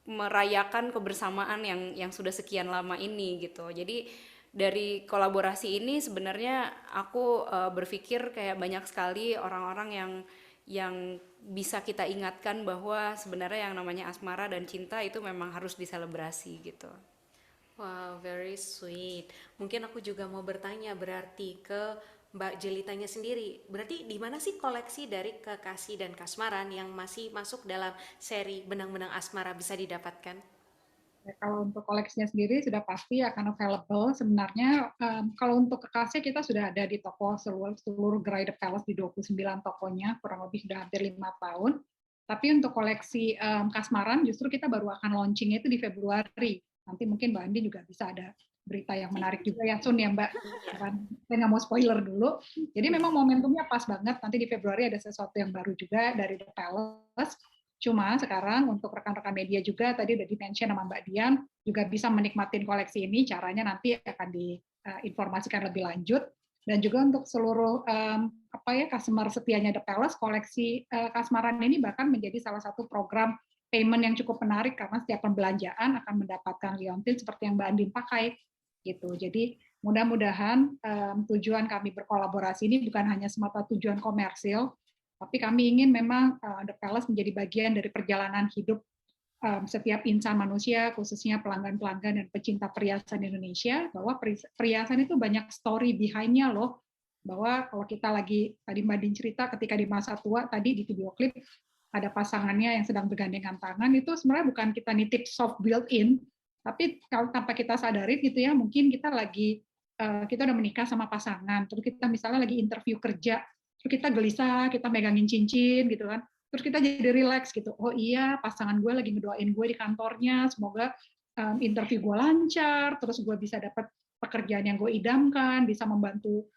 Speaker 3: merayakan kebersamaan yang sudah sekian lama ini gitu. Jadi dari kolaborasi ini sebenarnya aku berpikir kayak banyak sekali orang-orang yang bisa kita ingatkan bahwa sebenarnya yang namanya asmara dan cinta itu memang harus diselebrasi gitu.
Speaker 2: Wow, very sweet. Mungkin aku juga mau bertanya berarti ke Mbak Jelitanya sendiri. Berarti di mana sih koleksi dari Kekasih dan Kasmaran yang masih masuk dalam seri Benang-Benang Asmara bisa didapatkan?
Speaker 5: Ya, kalau untuk koleksinya sendiri sudah pasti akan available. Sebenarnya kalau untuk Kekasih kita sudah ada di toko seluruh gerai The Palace di 29 tokonya, kurang lebih sudah hampir 5 tahun. Tapi untuk koleksi Kasmaran justru kita baru akan launchingnya itu di Februari. Nanti mungkin Mbak Andi juga bisa ada berita yang menarik juga ya Sun ya Mbak. Saya nggak mau spoiler dulu. Jadi memang momentumnya pas banget. Nanti di Februari ada sesuatu yang baru juga dari The Palace. Cuma sekarang untuk rekan-rekan media juga tadi udah di-mention sama Mbak Dian juga bisa menikmatin koleksi ini, caranya nanti akan diinformasikan lebih lanjut. Dan juga untuk seluruh customer setianya The Palace, koleksi Kasmaran ini bahkan menjadi salah satu program payment yang cukup menarik karena setiap pembelanjaan akan mendapatkan liontin seperti yang Mbak Andin pakai gitu. Jadi mudah-mudahan tujuan kami berkolaborasi ini bukan hanya semata tujuan komersil, tapi kami ingin memang The Palace menjadi bagian dari perjalanan hidup setiap insan manusia, khususnya pelanggan-pelanggan dan pecinta perhiasan Indonesia, bahwa perhiasan itu banyak story behind-nya loh. Bahwa kalau kita lagi, tadi Mbak Din cerita ketika di masa tua, tadi di video klip, ada pasangannya yang sedang bergandengan tangan, itu sebenarnya bukan kita nitip soft built-in, tapi kalau tanpa kita sadari gitu ya, mungkin kita kita udah menikah sama pasangan, terus kita misalnya lagi interview kerja, terus kita gelisah, kita megangin cincin gitu kan, terus kita jadi relax gitu, oh iya pasangan gue lagi ngedoain gue di kantornya, semoga interview gue lancar, terus gue bisa dapat pekerjaan yang gue idamkan, bisa membantu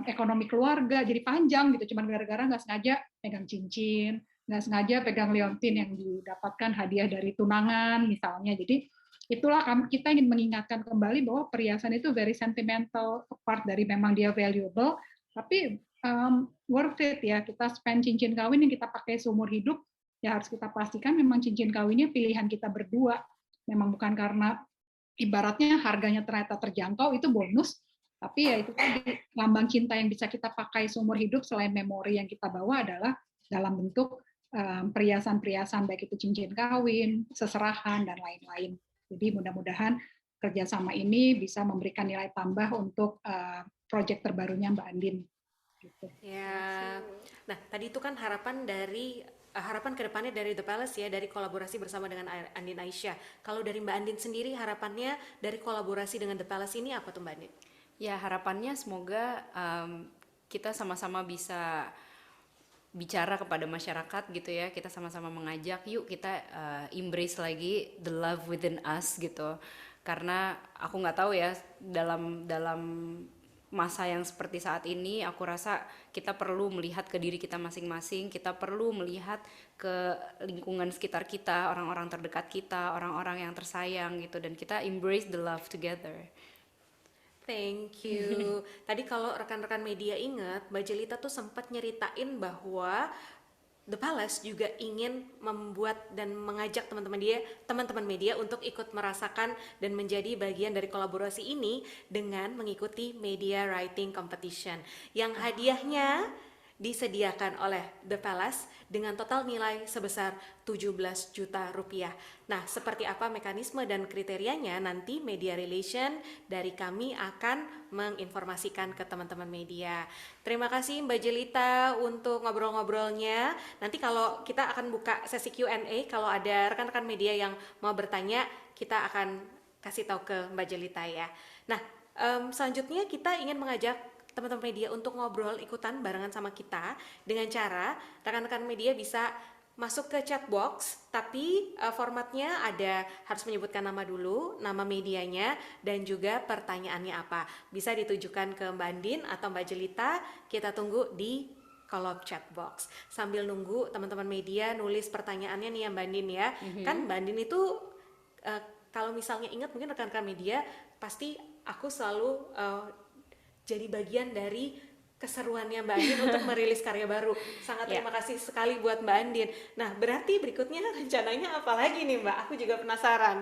Speaker 5: ekonomi keluarga, jadi panjang gitu, cuman gara-gara nggak sengaja pegang cincin, nggak sengaja pegang liontin yang didapatkan hadiah dari tunangan misalnya. Jadi itulah kita ingin mengingatkan kembali bahwa perhiasan itu very sentimental part dari memang dia valuable, tapi worth it ya, kita spend cincin kawin yang kita pakai seumur hidup, ya harus kita pastikan memang cincin kawinnya pilihan kita berdua, memang bukan karena ibaratnya harganya ternyata terjangkau, itu bonus, tapi ya itu tadi, lambang cinta yang bisa kita pakai seumur hidup selain memori yang kita bawa adalah dalam bentuk perhiasan-perhiasan, baik itu cincin kawin, seserahan, dan lain-lain. Jadi mudah-mudahan kerjasama ini bisa memberikan nilai tambah untuk proyek terbarunya Mbak Andin. Gitu.
Speaker 2: Ya, nah tadi itu kan harapan ke depannya dari The Palace ya, dari kolaborasi bersama dengan Andin Aisyah. Kalau dari Mbak Andin sendiri harapannya dari kolaborasi dengan The Palace ini apa tuh Mbak Andin?
Speaker 3: Ya harapannya semoga kita sama-sama bisa bicara kepada masyarakat gitu ya, kita sama-sama mengajak yuk kita embrace lagi the love within us gitu, karena aku nggak tahu ya dalam masa yang seperti saat ini aku rasa kita perlu melihat ke diri kita masing-masing, kita perlu melihat ke lingkungan sekitar kita, orang-orang terdekat kita, orang-orang yang tersayang gitu, dan kita embrace the love together.
Speaker 2: Thank you. Tadi kalau rekan-rekan media ingat, Mbak Jelita tuh sempat nyeritain bahwa The Palace juga ingin membuat dan mengajak teman-teman media untuk ikut merasakan dan menjadi bagian dari kolaborasi ini dengan mengikuti Media Writing Competition yang hadiahnya disediakan oleh The Palace dengan total nilai sebesar 17 juta rupiah. Nah, seperti apa mekanisme dan kriterianya nanti Media Relation dari kami akan menginformasikan ke teman-teman media. Terima kasih Mbak Jelita untuk ngobrol-ngobrolnya. Nanti kalau kita akan buka sesi Q&A, kalau ada rekan-rekan media yang mau bertanya, kita akan kasih tahu ke Mbak Jelita ya. Nah, selanjutnya kita ingin mengajak teman-teman media untuk ngobrol ikutan barengan sama kita dengan cara rekan-rekan media bisa masuk ke chat box, tapi formatnya harus menyebutkan nama dulu, nama medianya, dan juga pertanyaannya apa. Bisa ditujukan ke Mbak Andin atau Mbak Jelita, kita tunggu di kolom chat box. Sambil nunggu teman-teman media nulis pertanyaannya nih ya Mbak Andin ya. Kan Mbak Andin itu kalau misalnya ingat mungkin rekan-rekan media, pasti aku selalu jadi bagian dari keseruannya Mbak Andin untuk merilis karya baru. Sangat terima kasih sekali buat Mbak Andin. Nah, berarti berikutnya rencananya apa lagi nih Mbak? Aku juga penasaran.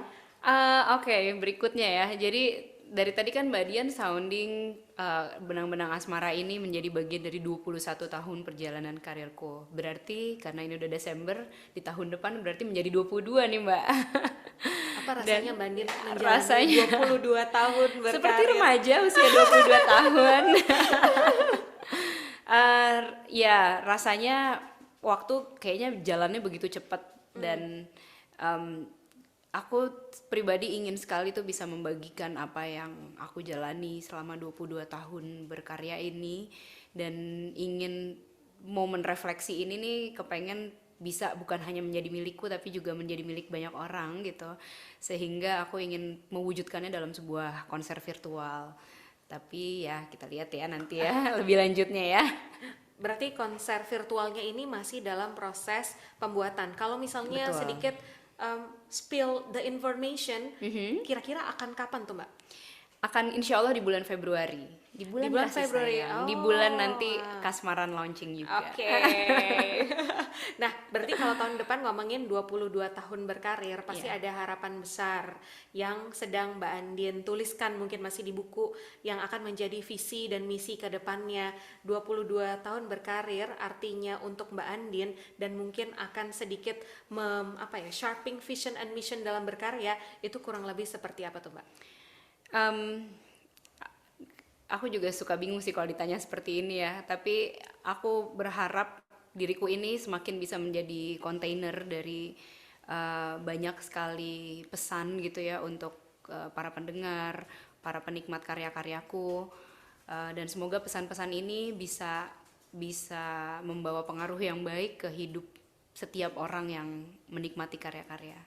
Speaker 3: Oke, berikutnya ya. Jadi dari tadi kan Mbak Dian sounding Benang-Benang Asmara ini menjadi bagian dari 21 tahun perjalanan karirku. Berarti karena ini udah Desember, di tahun depan berarti menjadi 22 nih Mbak.
Speaker 2: Apa
Speaker 3: Dan
Speaker 2: rasanya Mbak Andin menjalani
Speaker 3: rasanya
Speaker 2: 22 tahun berkarir?
Speaker 3: seperti remaja usia 22 tahun. Ya rasanya waktu kayaknya jalannya begitu cepat dan em, aku pribadi ingin sekali tuh bisa membagikan apa yang aku jalani selama 22 tahun berkarya ini, dan ingin momen refleksi ini nih kepengen bisa bukan hanya menjadi milikku tapi juga menjadi milik banyak orang gitu, sehingga aku ingin mewujudkannya dalam sebuah konser virtual. Tapi ya kita lihat ya nanti ya lebih lanjutnya ya.
Speaker 2: Berarti konser virtualnya ini masih dalam proses pembuatan. Kalau misalnya
Speaker 3: Betul.
Speaker 2: sedikit spill the information, kira-kira akan kapan tuh Mbak?
Speaker 3: Akan insya Allah di bulan Februari, di bulan
Speaker 2: bulan
Speaker 3: kasih
Speaker 2: Februari,
Speaker 3: sayang. Di
Speaker 2: oh,
Speaker 3: bulan nanti
Speaker 2: wow.
Speaker 3: Kasmaran launching juga.
Speaker 2: Oke. Nah, berarti kalau tahun depan ngomongin 22 tahun berkarir, pasti
Speaker 3: Iya.
Speaker 2: ada harapan besar yang sedang Mbak Andin tuliskan, mungkin masih di buku, yang akan menjadi visi dan misi ke depannya. 22 tahun berkarir artinya untuk Mbak Andin, dan mungkin akan sedikit sharpening vision and mission dalam berkarya, itu kurang lebih seperti apa tuh Mbak?
Speaker 3: Aku juga suka bingung sih kalau ditanya seperti ini ya, tapi aku berharap diriku ini semakin bisa menjadi kontainer dari banyak sekali pesan gitu ya untuk para pendengar, para penikmat karya-karyaku, dan semoga pesan-pesan ini bisa membawa pengaruh yang baik ke hidup setiap orang yang menikmati karya-karya.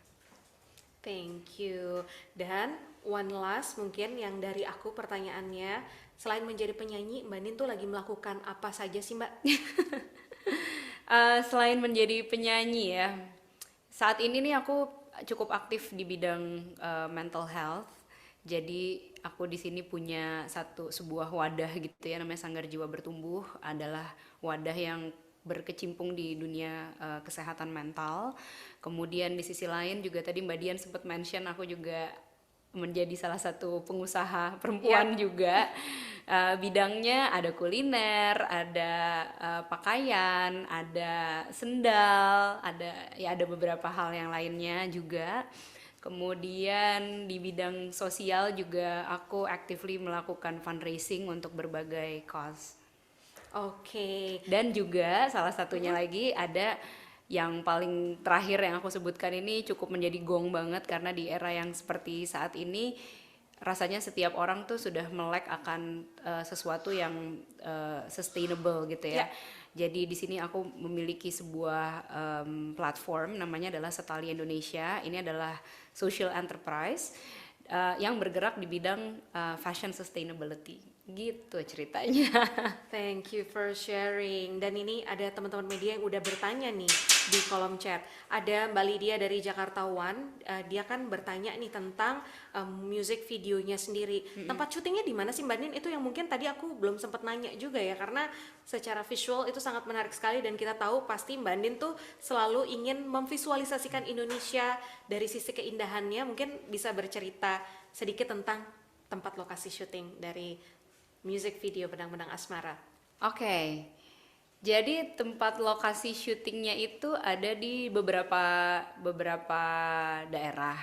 Speaker 2: Thank you. Dan one last mungkin yang dari aku pertanyaannya, selain menjadi penyanyi, Mbak Nin tuh lagi melakukan apa saja sih Mbak?
Speaker 3: Selain menjadi penyanyi ya, saat ini nih aku cukup aktif di bidang mental health. Jadi aku di sini punya sebuah wadah gitu ya, namanya Sanggar Jiwa Bertumbuh, adalah wadah yang berkecimpung di dunia kesehatan mental. Kemudian di sisi lain juga tadi Mbak Dian sempat mention aku juga menjadi salah satu pengusaha perempuan juga. Bidangnya ada kuliner, ada pakaian, ada sendal, ada beberapa hal yang lainnya juga. Kemudian di bidang sosial juga aku actively melakukan fundraising untuk berbagai cause.
Speaker 2: Oke.
Speaker 3: Dan juga salah satunya lagi ada yang paling terakhir yang aku sebutkan, ini cukup menjadi gong banget karena di era yang seperti saat ini rasanya setiap orang tuh sudah melek akan sesuatu yang sustainable gitu ya. Jadi di sini aku memiliki sebuah platform namanya adalah Setali Indonesia. Ini adalah social enterprise yang bergerak di bidang fashion sustainability. Gitu ceritanya.
Speaker 2: Thank you for sharing. Dan ini ada teman-teman media yang udah bertanya nih di kolom chat. Ada Mbak Lydia dari Jakarta One, dia kan bertanya nih tentang music videonya sendiri. Tempat syutingnya di mana sih Mbak Nin? Itu yang mungkin tadi aku belum sempat nanya juga ya, karena secara visual itu sangat menarik sekali, dan kita tahu pasti Mbak Nin tuh selalu ingin memvisualisasikan Indonesia dari sisi keindahannya. Mungkin bisa bercerita sedikit tentang tempat lokasi syuting dari music video Benang-Benang Asmara.
Speaker 3: Oke. Jadi tempat lokasi syutingnya itu ada di beberapa daerah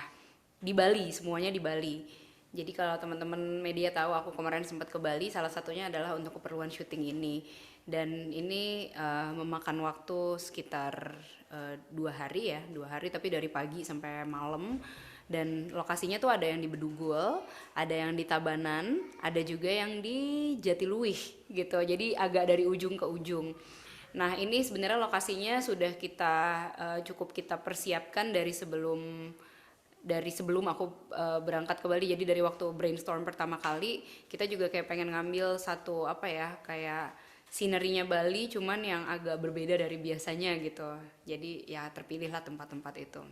Speaker 3: di Bali, semuanya di Bali. Jadi kalau teman-teman media tahu aku kemarin sempat ke Bali, salah satunya adalah untuk keperluan syuting ini. Dan ini memakan waktu sekitar 2 hari tapi dari pagi sampai malam. Dan lokasinya tuh ada yang di Bedugul, ada yang di Tabanan, ada juga yang di Jatiluwih gitu. Jadi agak dari ujung ke ujung. Nah ini sebenarnya lokasinya sudah cukup kita persiapkan dari sebelum aku berangkat ke Bali. Jadi dari waktu brainstorm pertama kali, kita juga kayak pengen ngambil satu kayak sinerinya Bali, cuman yang agak berbeda dari biasanya gitu. Jadi ya terpilihlah tempat-tempat itu.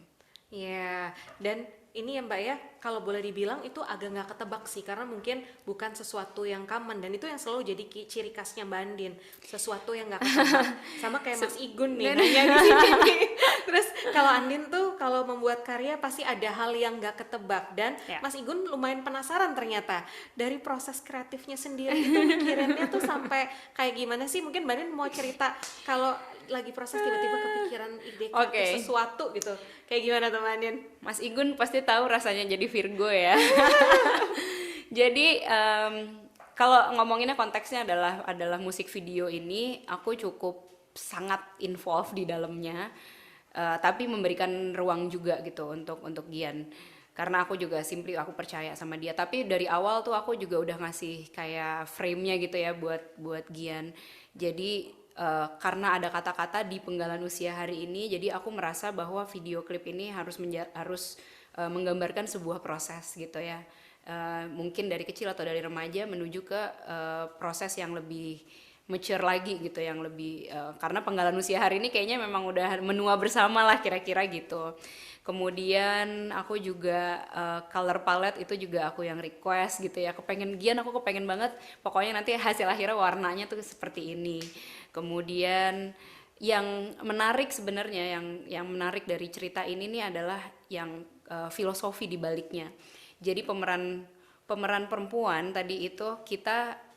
Speaker 2: Ya, dan ini ya Mbak ya, kalau boleh dibilang itu agak nggak ketebak sih, karena mungkin bukan sesuatu yang common, dan itu yang selalu jadi ciri khasnya Mbak Andin, sesuatu yang nggak ketebak. Sama kayak Mas Igun nih nanya di sini nih. Terus kalau Andin tuh kalau membuat karya pasti ada hal yang nggak ketebak, dan Mas Igun lumayan penasaran ternyata dari proses kreatifnya sendiri itu mikirinnya tuh sampai kayak gimana sih? Mungkin Mbak Andin mau cerita kalau lagi proses tiba-tiba kepikiran ide
Speaker 3: Oke.
Speaker 2: kreatif sesuatu gitu. Kayak gimana tuh Mbak Andin?
Speaker 3: Mas Igun pasti tahu rasanya jadi Virgo ya. Jadi kalau ngomonginnya konteksnya adalah musik video ini, aku cukup sangat involved di dalamnya, tapi memberikan ruang juga gitu untuk Gian. Karena aku juga aku percaya sama dia. Tapi dari awal tuh aku juga udah ngasih kayak frame-nya gitu ya buat Gian. Jadi karena ada kata-kata di penggalan usia hari ini, jadi aku merasa bahwa video klip ini harus menggambarkan sebuah proses gitu ya. Mungkin dari kecil atau dari remaja menuju ke proses yang lebih mature lagi gitu, yang lebih karena penggalan usia hari ini kayaknya memang udah menua bersama lah kira-kira gitu. Kemudian aku juga color palette itu juga aku yang request gitu ya. Aku kepengen banget pokoknya nanti hasil akhirnya warnanya tuh seperti ini. Kemudian yang menarik sebenarnya yang menarik dari cerita ini nih adalah yang filosofi di baliknya. Jadi pemeran perempuan tadi itu kita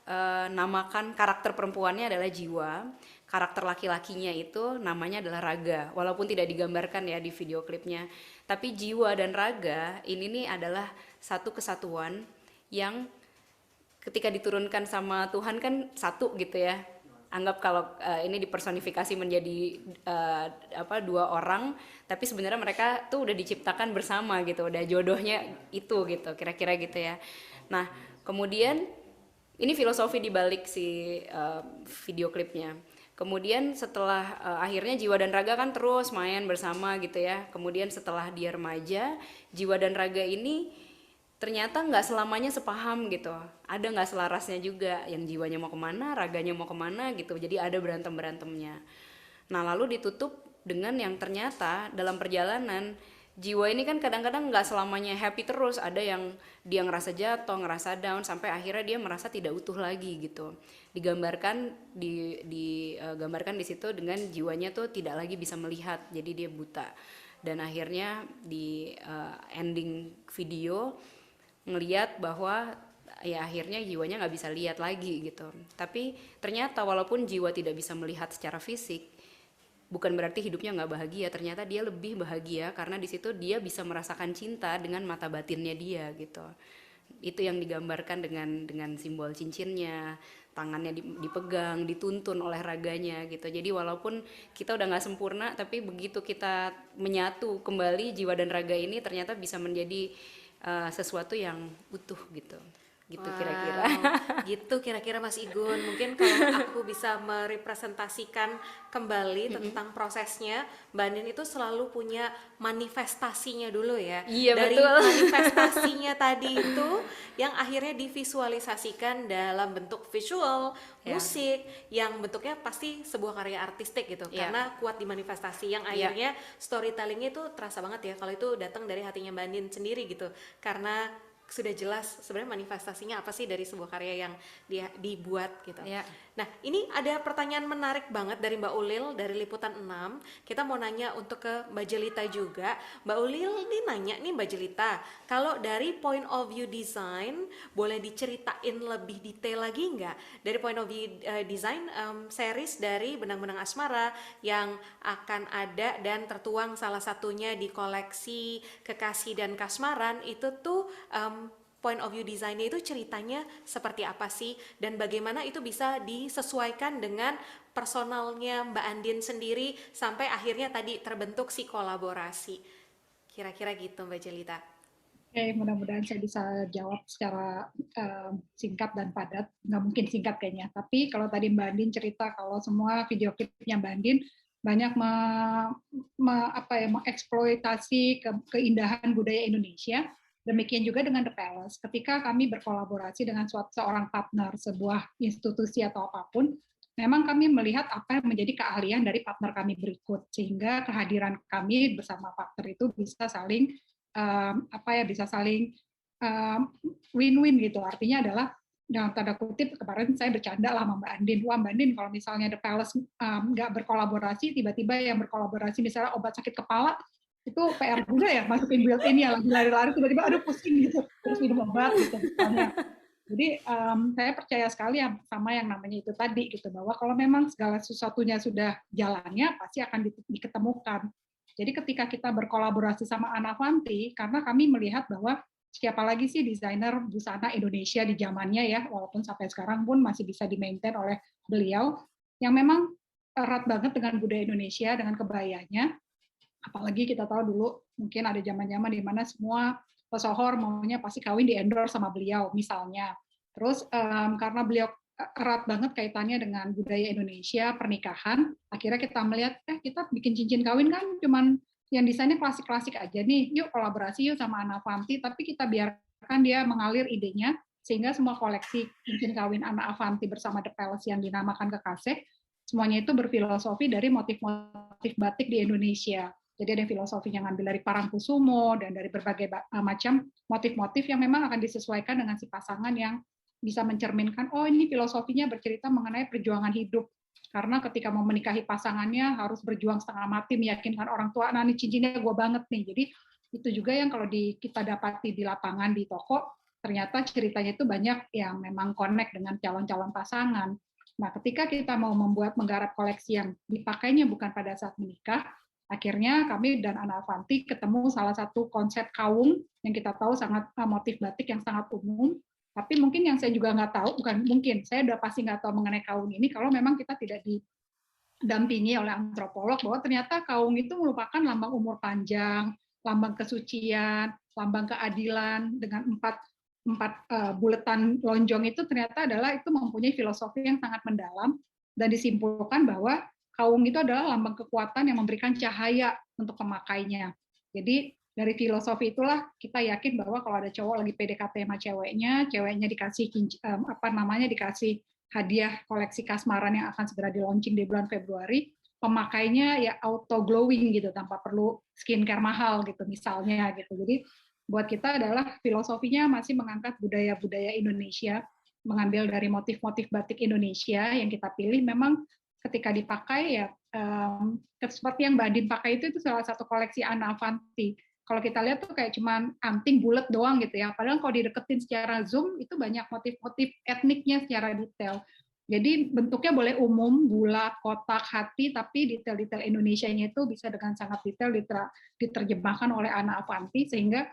Speaker 3: namakan karakter perempuannya adalah jiwa, karakter laki-lakinya itu namanya adalah raga, walaupun tidak digambarkan ya di video klipnya. Tapi jiwa dan raga ini nih adalah satu kesatuan yang ketika diturunkan sama Tuhan kan satu gitu ya. Anggap kalau ini dipersonifikasi menjadi dua orang, tapi sebenarnya mereka tuh udah diciptakan bersama gitu, udah jodohnya itu gitu, kira-kira gitu ya. Nah, kemudian ini filosofi di balik si video klipnya. Kemudian setelah akhirnya jiwa dan raga kan terus main bersama gitu ya. Kemudian setelah dia remaja, jiwa dan raga ini ternyata nggak selamanya sepaham gitu. Ada nggak selarasnya juga, yang jiwanya mau kemana, raganya mau kemana gitu. Jadi ada berantem-berantemnya. Nah lalu ditutup dengan yang ternyata dalam perjalanan jiwa ini kan kadang-kadang nggak selamanya happy terus, ada yang dia ngerasa jatuh, ngerasa down, sampai akhirnya dia merasa tidak utuh lagi gitu. Digambarkan digambarkan di situ dengan jiwanya tuh tidak lagi bisa melihat, jadi dia buta. Dan akhirnya di ending video ngelihat bahwa ya akhirnya jiwanya nggak bisa lihat lagi gitu. Tapi ternyata walaupun jiwa tidak bisa melihat secara fisik, bukan berarti hidupnya nggak bahagia. Ternyata dia lebih bahagia karena di situ dia bisa merasakan cinta dengan mata batinnya dia gitu. Itu yang digambarkan dengan simbol cincinnya, tangannya dipegang, dituntun oleh raganya gitu. Jadi walaupun kita udah nggak sempurna, tapi begitu kita menyatu kembali jiwa dan raga ini ternyata bisa menjadi sesuatu yang utuh gitu. Gitu kira-kira.
Speaker 2: Gitu kira-kira Mas Igun. Mungkin kalau aku bisa merepresentasikan kembali tentang prosesnya, Mbak Andin itu selalu punya manifestasinya dulu ya.
Speaker 3: Iya,
Speaker 2: dari
Speaker 3: betul.
Speaker 2: manifestasinya tadi itu yang akhirnya divisualisasikan dalam bentuk visual, musik, yang bentuknya pasti sebuah karya artistik gitu. Karena kuat di manifestasi, yang akhirnya storytellingnya itu terasa banget ya kalau itu datang dari hatinya Mbak Andin sendiri gitu. Karena sudah jelas sebenarnya manifestasinya apa sih dari sebuah karya yang dia dibuat gitu. Nah, ini ada pertanyaan menarik banget dari Mbak Ulil dari Liputan 6. Kita mau nanya untuk ke Mbak Jelita juga. Mbak Ulil ini nanya nih Mbak Jelita, kalau dari point of view design boleh diceritain lebih detail lagi nggak? Dari point of view design series dari Benang-Benang Asmara yang akan ada dan tertuang salah satunya di koleksi Kekasih dan Kasmaran itu tuh point of view desainnya itu ceritanya seperti apa sih, dan bagaimana itu bisa disesuaikan dengan personalnya Mbak Andin sendiri sampai akhirnya tadi terbentuk si kolaborasi. Kira-kira gitu Mbak Jelita.
Speaker 5: Oke, mudah-mudahan saya bisa jawab secara singkat dan padat. Nggak mungkin singkat kayaknya. Tapi kalau tadi Mbak Andin cerita kalau semua video klipnya Mbak Andin banyak mengeksploitasi keindahan budaya Indonesia. Demikian juga dengan The Palace. Ketika kami berkolaborasi dengan seorang partner, sebuah institusi atau apapun, memang kami melihat apa yang menjadi keahlian dari partner kami berikut, sehingga kehadiran kami bersama partner itu bisa saling win-win gitu. Artinya adalah dalam tanda kutip, kemarin saya bercanda lah sama Mbak Andin. Wah Mbak Andin, kalau misalnya The Palace nggak berkolaborasi, tiba-tiba yang berkolaborasi misalnya obat sakit kepala, itu PR juga ya, masukin built-in ya, lagi lari-lari tiba-tiba aduh pusing gitu, terus minum obat gitu misalnya. Jadi saya percaya sekali sama yang namanya itu tadi gitu, bahwa kalau memang segala sesuatunya sudah jalannya pasti akan diketemukan. Jadi ketika kita berkolaborasi sama Anavanti, karena kami melihat bahwa siapa lagi sih desainer busana Indonesia di zamannya ya, walaupun sampai sekarang pun masih bisa di-maintain oleh beliau, yang memang erat banget dengan budaya Indonesia, dengan kebayanya. Apalagi kita tahu dulu mungkin ada zaman-zaman di mana semua pesohor maunya pasti kawin di endorse sama beliau misalnya. Terus karena beliau erat banget kaitannya dengan budaya Indonesia, pernikahan, akhirnya kita melihat kita bikin cincin kawin kan cuman yang desainnya klasik-klasik aja nih, yuk kolaborasi yuk sama Ana Avanti, tapi kita biarkan dia mengalir idenya sehingga semua koleksi cincin kawin Ana Avanti bersama The Palace yang dinamakan Kekasih, semuanya itu berfilosofi dari motif-motif batik di Indonesia. Jadi ada filosofinya ngambil dari Parangkusumo dan dari berbagai macam motif-motif yang memang akan disesuaikan dengan si pasangan yang bisa mencerminkan, oh ini filosofinya bercerita mengenai perjuangan hidup. Karena ketika mau menikahi pasangannya harus berjuang setengah mati meyakinkan orang tua, nah ini cincinnya gue banget nih. Jadi itu juga yang kalau kita dapati di lapangan di toko, ternyata ceritanya itu banyak yang memang connect dengan calon-calon pasangan. Nah ketika kita mau menggarap koleksi yang dipakainya bukan pada saat menikah, akhirnya kami dan Ana Avanti ketemu salah satu konsep kawung yang kita tahu sangat motif batik yang sangat umum, tapi mungkin yang saya juga nggak tahu, bukan mungkin, saya udah pasti nggak tahu mengenai kawung ini kalau memang kita tidak didampingi oleh antropolog, bahwa ternyata kawung itu merupakan lambang umur panjang, lambang kesucian, lambang keadilan, dengan empat buletan lonjong itu ternyata adalah itu mempunyai filosofi yang sangat mendalam, dan disimpulkan bahwa kawung itu adalah lambang kekuatan yang memberikan cahaya untuk pemakainya. Jadi dari filosofi itulah kita yakin bahwa kalau ada cowok lagi PDKT sama ceweknya dikasih dikasih hadiah koleksi kasmaran yang akan segera di launching di bulan Februari, pemakainya ya auto glowing gitu tanpa perlu skincare mahal gitu misalnya gitu. Jadi buat kita adalah filosofinya masih mengangkat budaya-budaya Indonesia, mengambil dari motif-motif batik Indonesia yang kita pilih. Memang ketika dipakai ya seperti yang Mbak Andin pakai itu salah satu koleksi Ana Avanti. Kalau kita lihat tuh kayak cuman anting bulat doang gitu ya. Padahal kalau dideketin secara zoom itu banyak motif-motif etniknya secara detail. Jadi bentuknya boleh umum, bulat, kotak, hati, tapi detail-detail Indonesianya itu bisa dengan sangat detail diterjemahkan oleh Ana Avanti, sehingga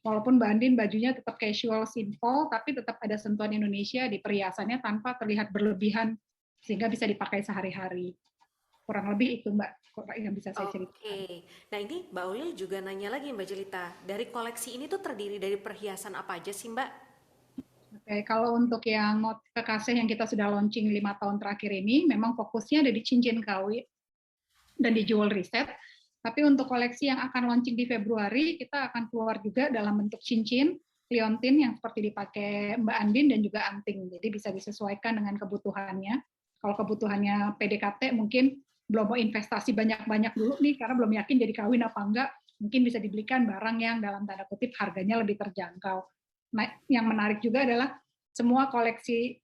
Speaker 5: walaupun Mbak Andin bajunya tetap casual, simple, tapi tetap ada sentuhan Indonesia di perhiasannya tanpa terlihat berlebihan, sehingga bisa dipakai sehari-hari. Kurang lebih itu Mbak yang bisa saya ceritakan.
Speaker 2: Oke, nah ini Mbak Ulil juga nanya lagi Mbak Jelita, dari koleksi ini tuh terdiri dari perhiasan apa aja sih Mbak?
Speaker 5: Oke, kalau untuk yang motif kekasih yang kita sudah launching 5 tahun terakhir ini, memang fokusnya ada di cincin kawin dan di jewelry set. Tapi untuk koleksi yang akan launching di Februari, kita akan keluar juga dalam bentuk cincin, liontin yang seperti dipakai Mbak Andin dan juga anting. Jadi bisa disesuaikan dengan kebutuhannya. Kalau kebutuhannya PDKT mungkin belum mau investasi banyak-banyak dulu nih, karena belum yakin jadi kawin apa enggak, mungkin bisa dibelikan barang yang dalam tanda kutip harganya lebih terjangkau. Nah, yang menarik juga adalah semua koleksi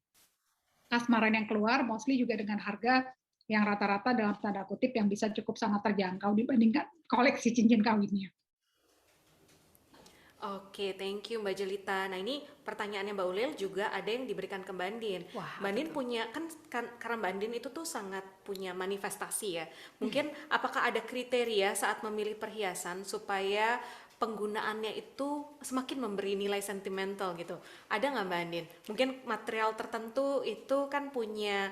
Speaker 5: kasmaran yang keluar, mostly juga dengan harga yang rata-rata dalam tanda kutip yang bisa cukup sangat terjangkau dibandingkan koleksi cincin kawinnya.
Speaker 2: Oke, thank you Mbak Jelita. Nah ini pertanyaannya Mbak Ulil juga ada yang diberikan ke Mbak Andin.
Speaker 3: Wah,
Speaker 2: Mbak Andin punya, kan karena Mbak Andin itu tuh sangat punya manifestasi ya. Mungkin apakah ada kriteria saat memilih perhiasan supaya penggunaannya itu semakin memberi nilai sentimental gitu? Ada nggak Mbak Andin? Mungkin material tertentu itu kan punya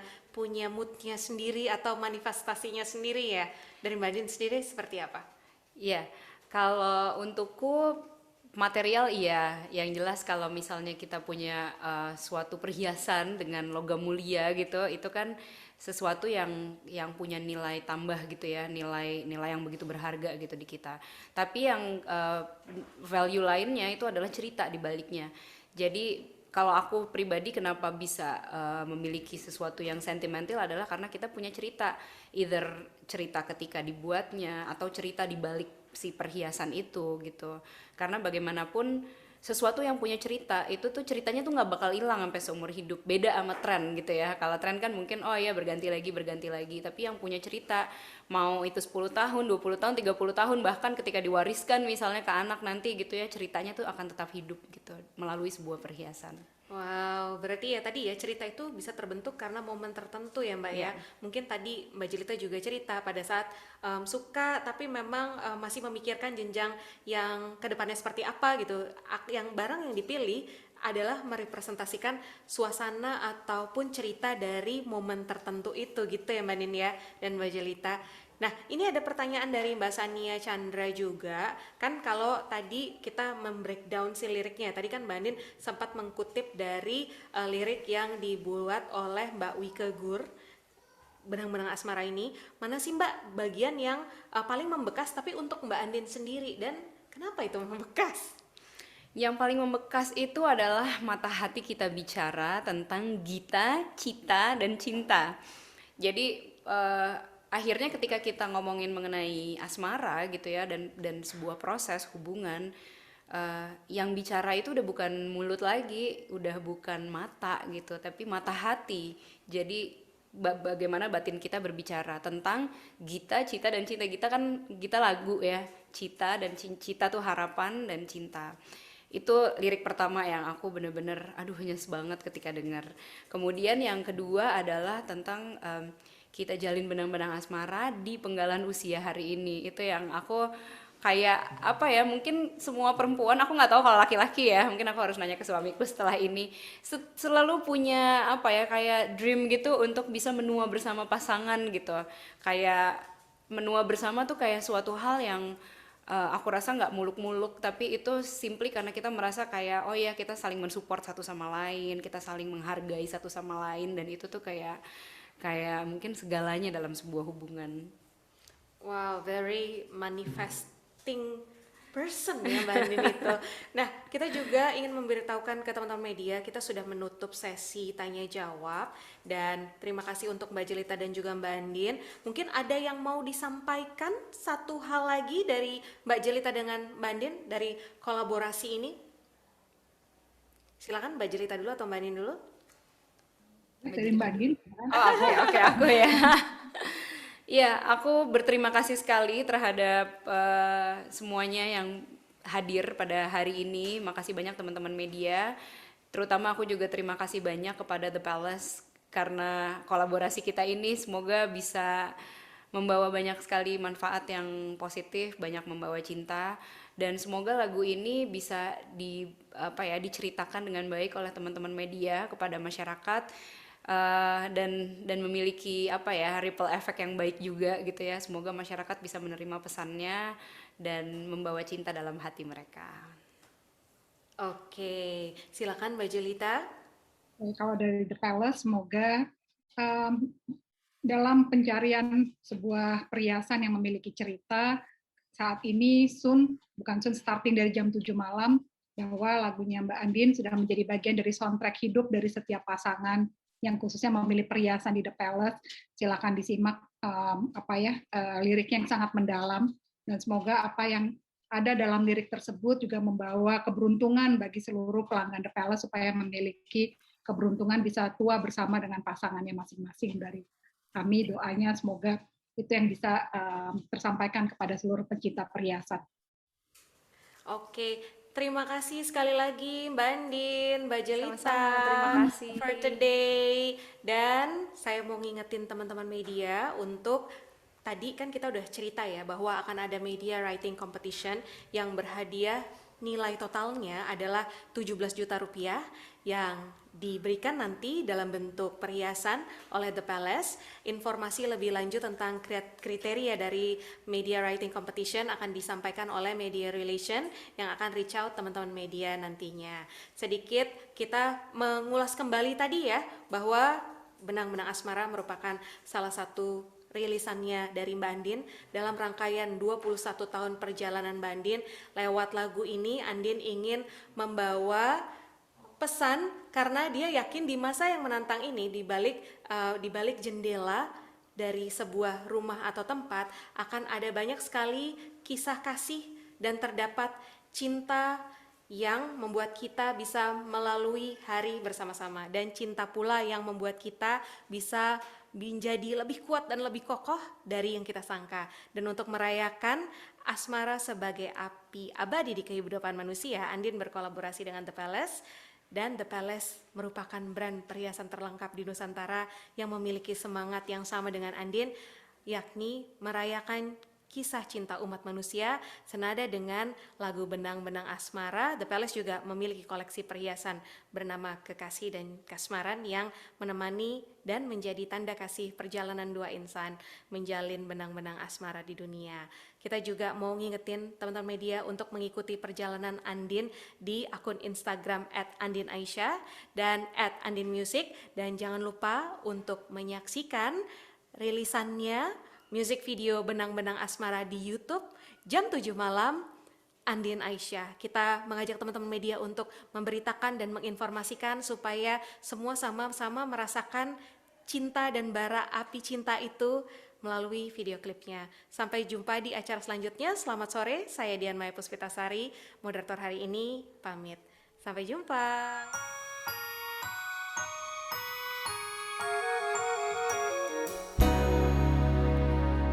Speaker 2: moodnya sendiri atau manifestasinya sendiri ya. Dari Mbak Andin sendiri seperti apa?
Speaker 3: Iya, kalau untukku material iya, yang jelas kalau misalnya kita punya suatu perhiasan dengan logam mulia gitu, itu kan sesuatu yang punya nilai tambah gitu ya, nilai yang begitu berharga gitu di kita. Tapi yang value lainnya itu adalah cerita di baliknya. Jadi kalau aku pribadi kenapa bisa memiliki sesuatu yang sentimental adalah karena kita punya cerita, either cerita ketika dibuatnya atau cerita di balik si perhiasan itu gitu. Karena bagaimanapun sesuatu yang punya cerita itu tuh ceritanya tuh nggak bakal hilang sampai seumur hidup. Beda sama tren gitu ya. Kalau tren kan mungkin oh ya berganti lagi, tapi yang punya cerita mau itu 10 tahun, 20 tahun, 30 tahun bahkan ketika diwariskan misalnya ke anak nanti gitu ya, ceritanya tuh akan tetap hidup gitu melalui sebuah perhiasan.
Speaker 2: Wow, berarti ya tadi ya cerita itu bisa terbentuk karena momen tertentu ya Mbak ya.
Speaker 3: Iya.
Speaker 2: Mungkin tadi Mbak Jelita juga cerita pada saat suka tapi memang masih memikirkan jenjang yang kedepannya seperti apa gitu. Yang barang yang dipilih adalah merepresentasikan suasana ataupun cerita dari momen tertentu itu gitu ya Mbak Nin ya dan Mbak Jelita. Nah, ini ada pertanyaan dari Mbak Sania Chandra juga. Kan kalau tadi kita membreakdown si liriknya, tadi kan Mbak Andin sempat mengkutip dari lirik yang dibuat oleh Mbak Wike Gur, Benang-benang Asmara ini. Mana sih Mbak bagian yang paling membekas tapi untuk Mbak Andin sendiri dan kenapa itu membekas?
Speaker 3: Yang paling membekas itu adalah mata hati kita bicara tentang Gita, Cita, dan cinta. Jadi akhirnya ketika kita ngomongin mengenai asmara gitu ya dan sebuah proses hubungan, yang bicara itu udah bukan mulut lagi, udah bukan mata gitu, tapi mata hati. Jadi bagaimana batin kita berbicara tentang Gita, Cita, dan cinta. Gita kan Gita lagu ya, Cita dan Cita tuh harapan dan cinta. Itu lirik pertama yang aku bener-bener aduh nyes banget ketika dengar. Kemudian yang kedua adalah tentang kita jalin benang-benang asmara di penggalan usia hari ini. Itu yang aku kayak apa ya, mungkin semua perempuan, aku nggak tahu kalau laki-laki ya, mungkin aku harus nanya ke suamiku setelah ini, selalu punya apa ya, kayak dream gitu untuk bisa menua bersama pasangan gitu. Kayak menua bersama tuh kayak suatu hal yang aku rasa nggak muluk-muluk, tapi itu simply karena kita merasa kayak oh ya kita saling mensupport satu sama lain, kita saling menghargai satu sama lain, dan itu tuh kayak kayak mungkin segalanya dalam sebuah hubungan.
Speaker 2: Wow, very manifesting person ya Mbak Andin itu. Nah, kita juga ingin memberitahukan ke teman-teman media, kita sudah menutup sesi tanya jawab dan terima kasih untuk Mbak Jelita dan juga Mbak Andin. Mungkin ada yang mau disampaikan satu hal lagi dari Mbak Jelita dengan Mbak Andin dari kolaborasi ini? Silakan Mbak Jelita dulu atau Mbak Andin dulu?
Speaker 5: Dari Mbak Din.
Speaker 3: Oh, oke, aku ya. Iya, aku berterima kasih sekali terhadap semuanya yang hadir pada hari ini. Makasih banyak teman-teman media. Terutama aku juga terima kasih banyak kepada The Palace karena kolaborasi kita ini semoga bisa membawa banyak sekali manfaat yang positif, banyak membawa cinta, dan semoga lagu ini bisa diceritakan dengan baik oleh teman-teman media kepada masyarakat. Dan memiliki ripple effect yang baik juga gitu ya. Semoga masyarakat bisa menerima pesannya dan membawa cinta dalam hati mereka.
Speaker 2: Oke, silakan Mbak Jelita.
Speaker 5: Kalau dari The Palace, semoga dalam pencarian sebuah perhiasan yang memiliki cerita, saat ini starting dari jam 7 malam, bahwa lagunya Mbak Andin sudah menjadi bagian dari soundtrack hidup dari setiap pasangan yang khususnya memilih perhiasan di The Palace. Silakan disimak lirik yang sangat mendalam, dan semoga apa yang ada dalam lirik tersebut juga membawa keberuntungan bagi seluruh pelanggan The Palace supaya memiliki keberuntungan bisa tua bersama dengan pasangannya masing-masing. Dari kami doanya semoga itu yang bisa tersampaikan kepada seluruh pencinta perhiasan.
Speaker 2: Oke, terima kasih sekali lagi Mbak Andin, Mbak Jelita.
Speaker 3: Sama-sama, terima kasih.
Speaker 2: For today. Dan saya mau ngingetin teman-teman media untuk tadi kan kita udah cerita ya bahwa akan ada media writing competition yang berhadiah nilai totalnya adalah 17 juta rupiah yang diberikan nanti dalam bentuk perhiasan oleh The Palace. Informasi lebih lanjut tentang kriteria dari media writing competition akan disampaikan oleh media relation yang akan reach out teman-teman media nantinya. Sedikit kita mengulas kembali tadi ya bahwa Benang-benang Asmara merupakan salah satu rilisannya dari Mbak Andin dalam rangkaian 21 tahun perjalanan Mbak Andin. Lewat lagu ini Andin ingin membawa pesan karena dia yakin di masa yang menantang ini di balik jendela dari sebuah rumah atau tempat akan ada banyak sekali kisah kasih dan terdapat cinta yang membuat kita bisa melalui hari bersama-sama, dan cinta pula yang membuat kita bisa menjadi lebih kuat dan lebih kokoh dari yang kita sangka. Dan untuk merayakan asmara sebagai api abadi di kehidupan manusia, Andin berkolaborasi dengan The Palace Dan The Palace merupakan brand perhiasan terlengkap di Nusantara yang memiliki semangat yang sama dengan Andin, yakni merayakan kisah cinta umat manusia senada dengan lagu Benang-Benang Asmara. The Palace juga memiliki koleksi perhiasan bernama Kekasih dan Kasmaran yang menemani dan menjadi tanda kasih perjalanan dua insan menjalin benang-benang asmara di dunia. Kita juga mau ngingetin teman-teman media untuk mengikuti perjalanan Andin di akun Instagram @andinaisyah dan @andinmusic, dan jangan lupa untuk menyaksikan rilisannya music video Benang-Benang Asmara di YouTube jam 7 malam. Andin Aisyah, kita mengajak teman-teman media untuk memberitakan dan menginformasikan supaya semua sama-sama merasakan cinta dan bara api cinta itu melalui video klipnya. Sampai jumpa di acara selanjutnya. Selamat sore, saya Dian Maya Puspitasari, moderator hari ini, pamit. Sampai jumpa.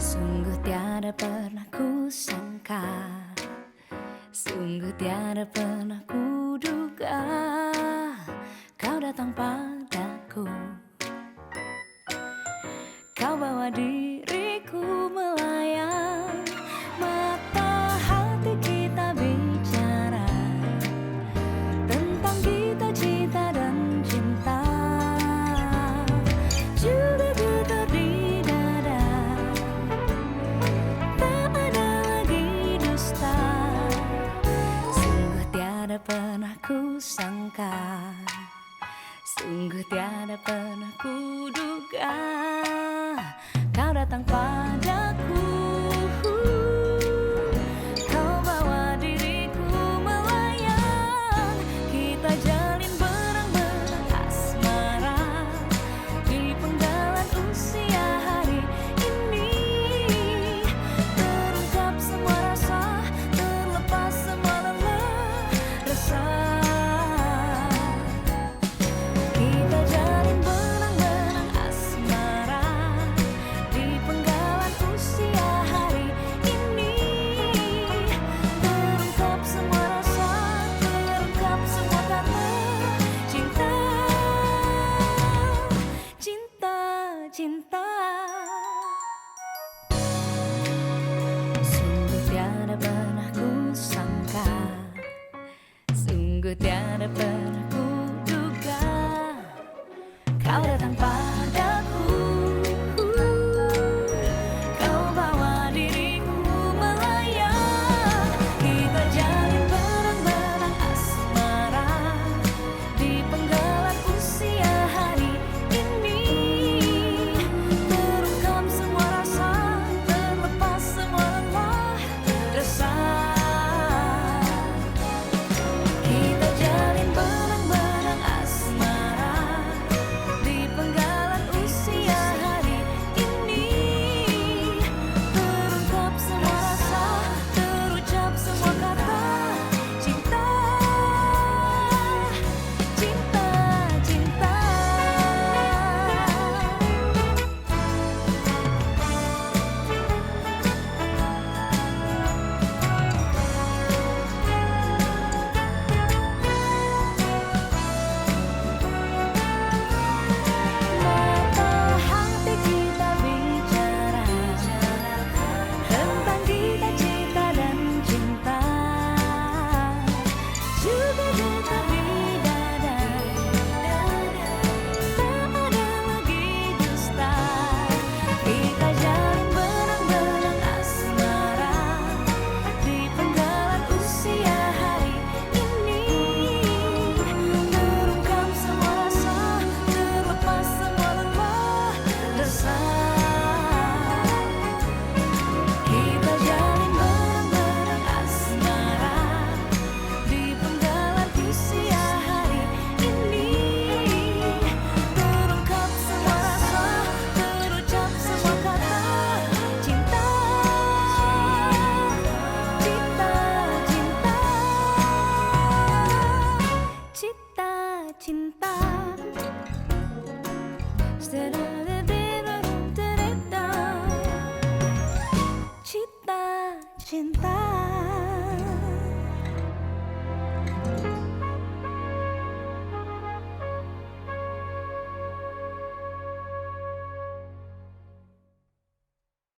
Speaker 1: Sungguh tiada pernah ku sangka, sungguh tiada pernah ku duga, kau datang padaku, kau bawa diriku melayang, mata hati kita bicara tentang kita, cita dan cinta, juga getar di dada. Pernah ku sangka, sungguh tiada pernah ku duga, kau datang padaku, kau bawa diriku melayang, kita jalin benang-benang asmara di penggalan usia hari ini, terungkap semua rasa, terlepas semua lelah rasa. Kita jalin benang-benang asmara di penggalan usia hari ini, terungkap semua rasa, terungkap semua kata cinta, cinta, cinta. Sungguh tiada pernah ku sangka, sungguh tiada pernah ku duga, kau datang padaku.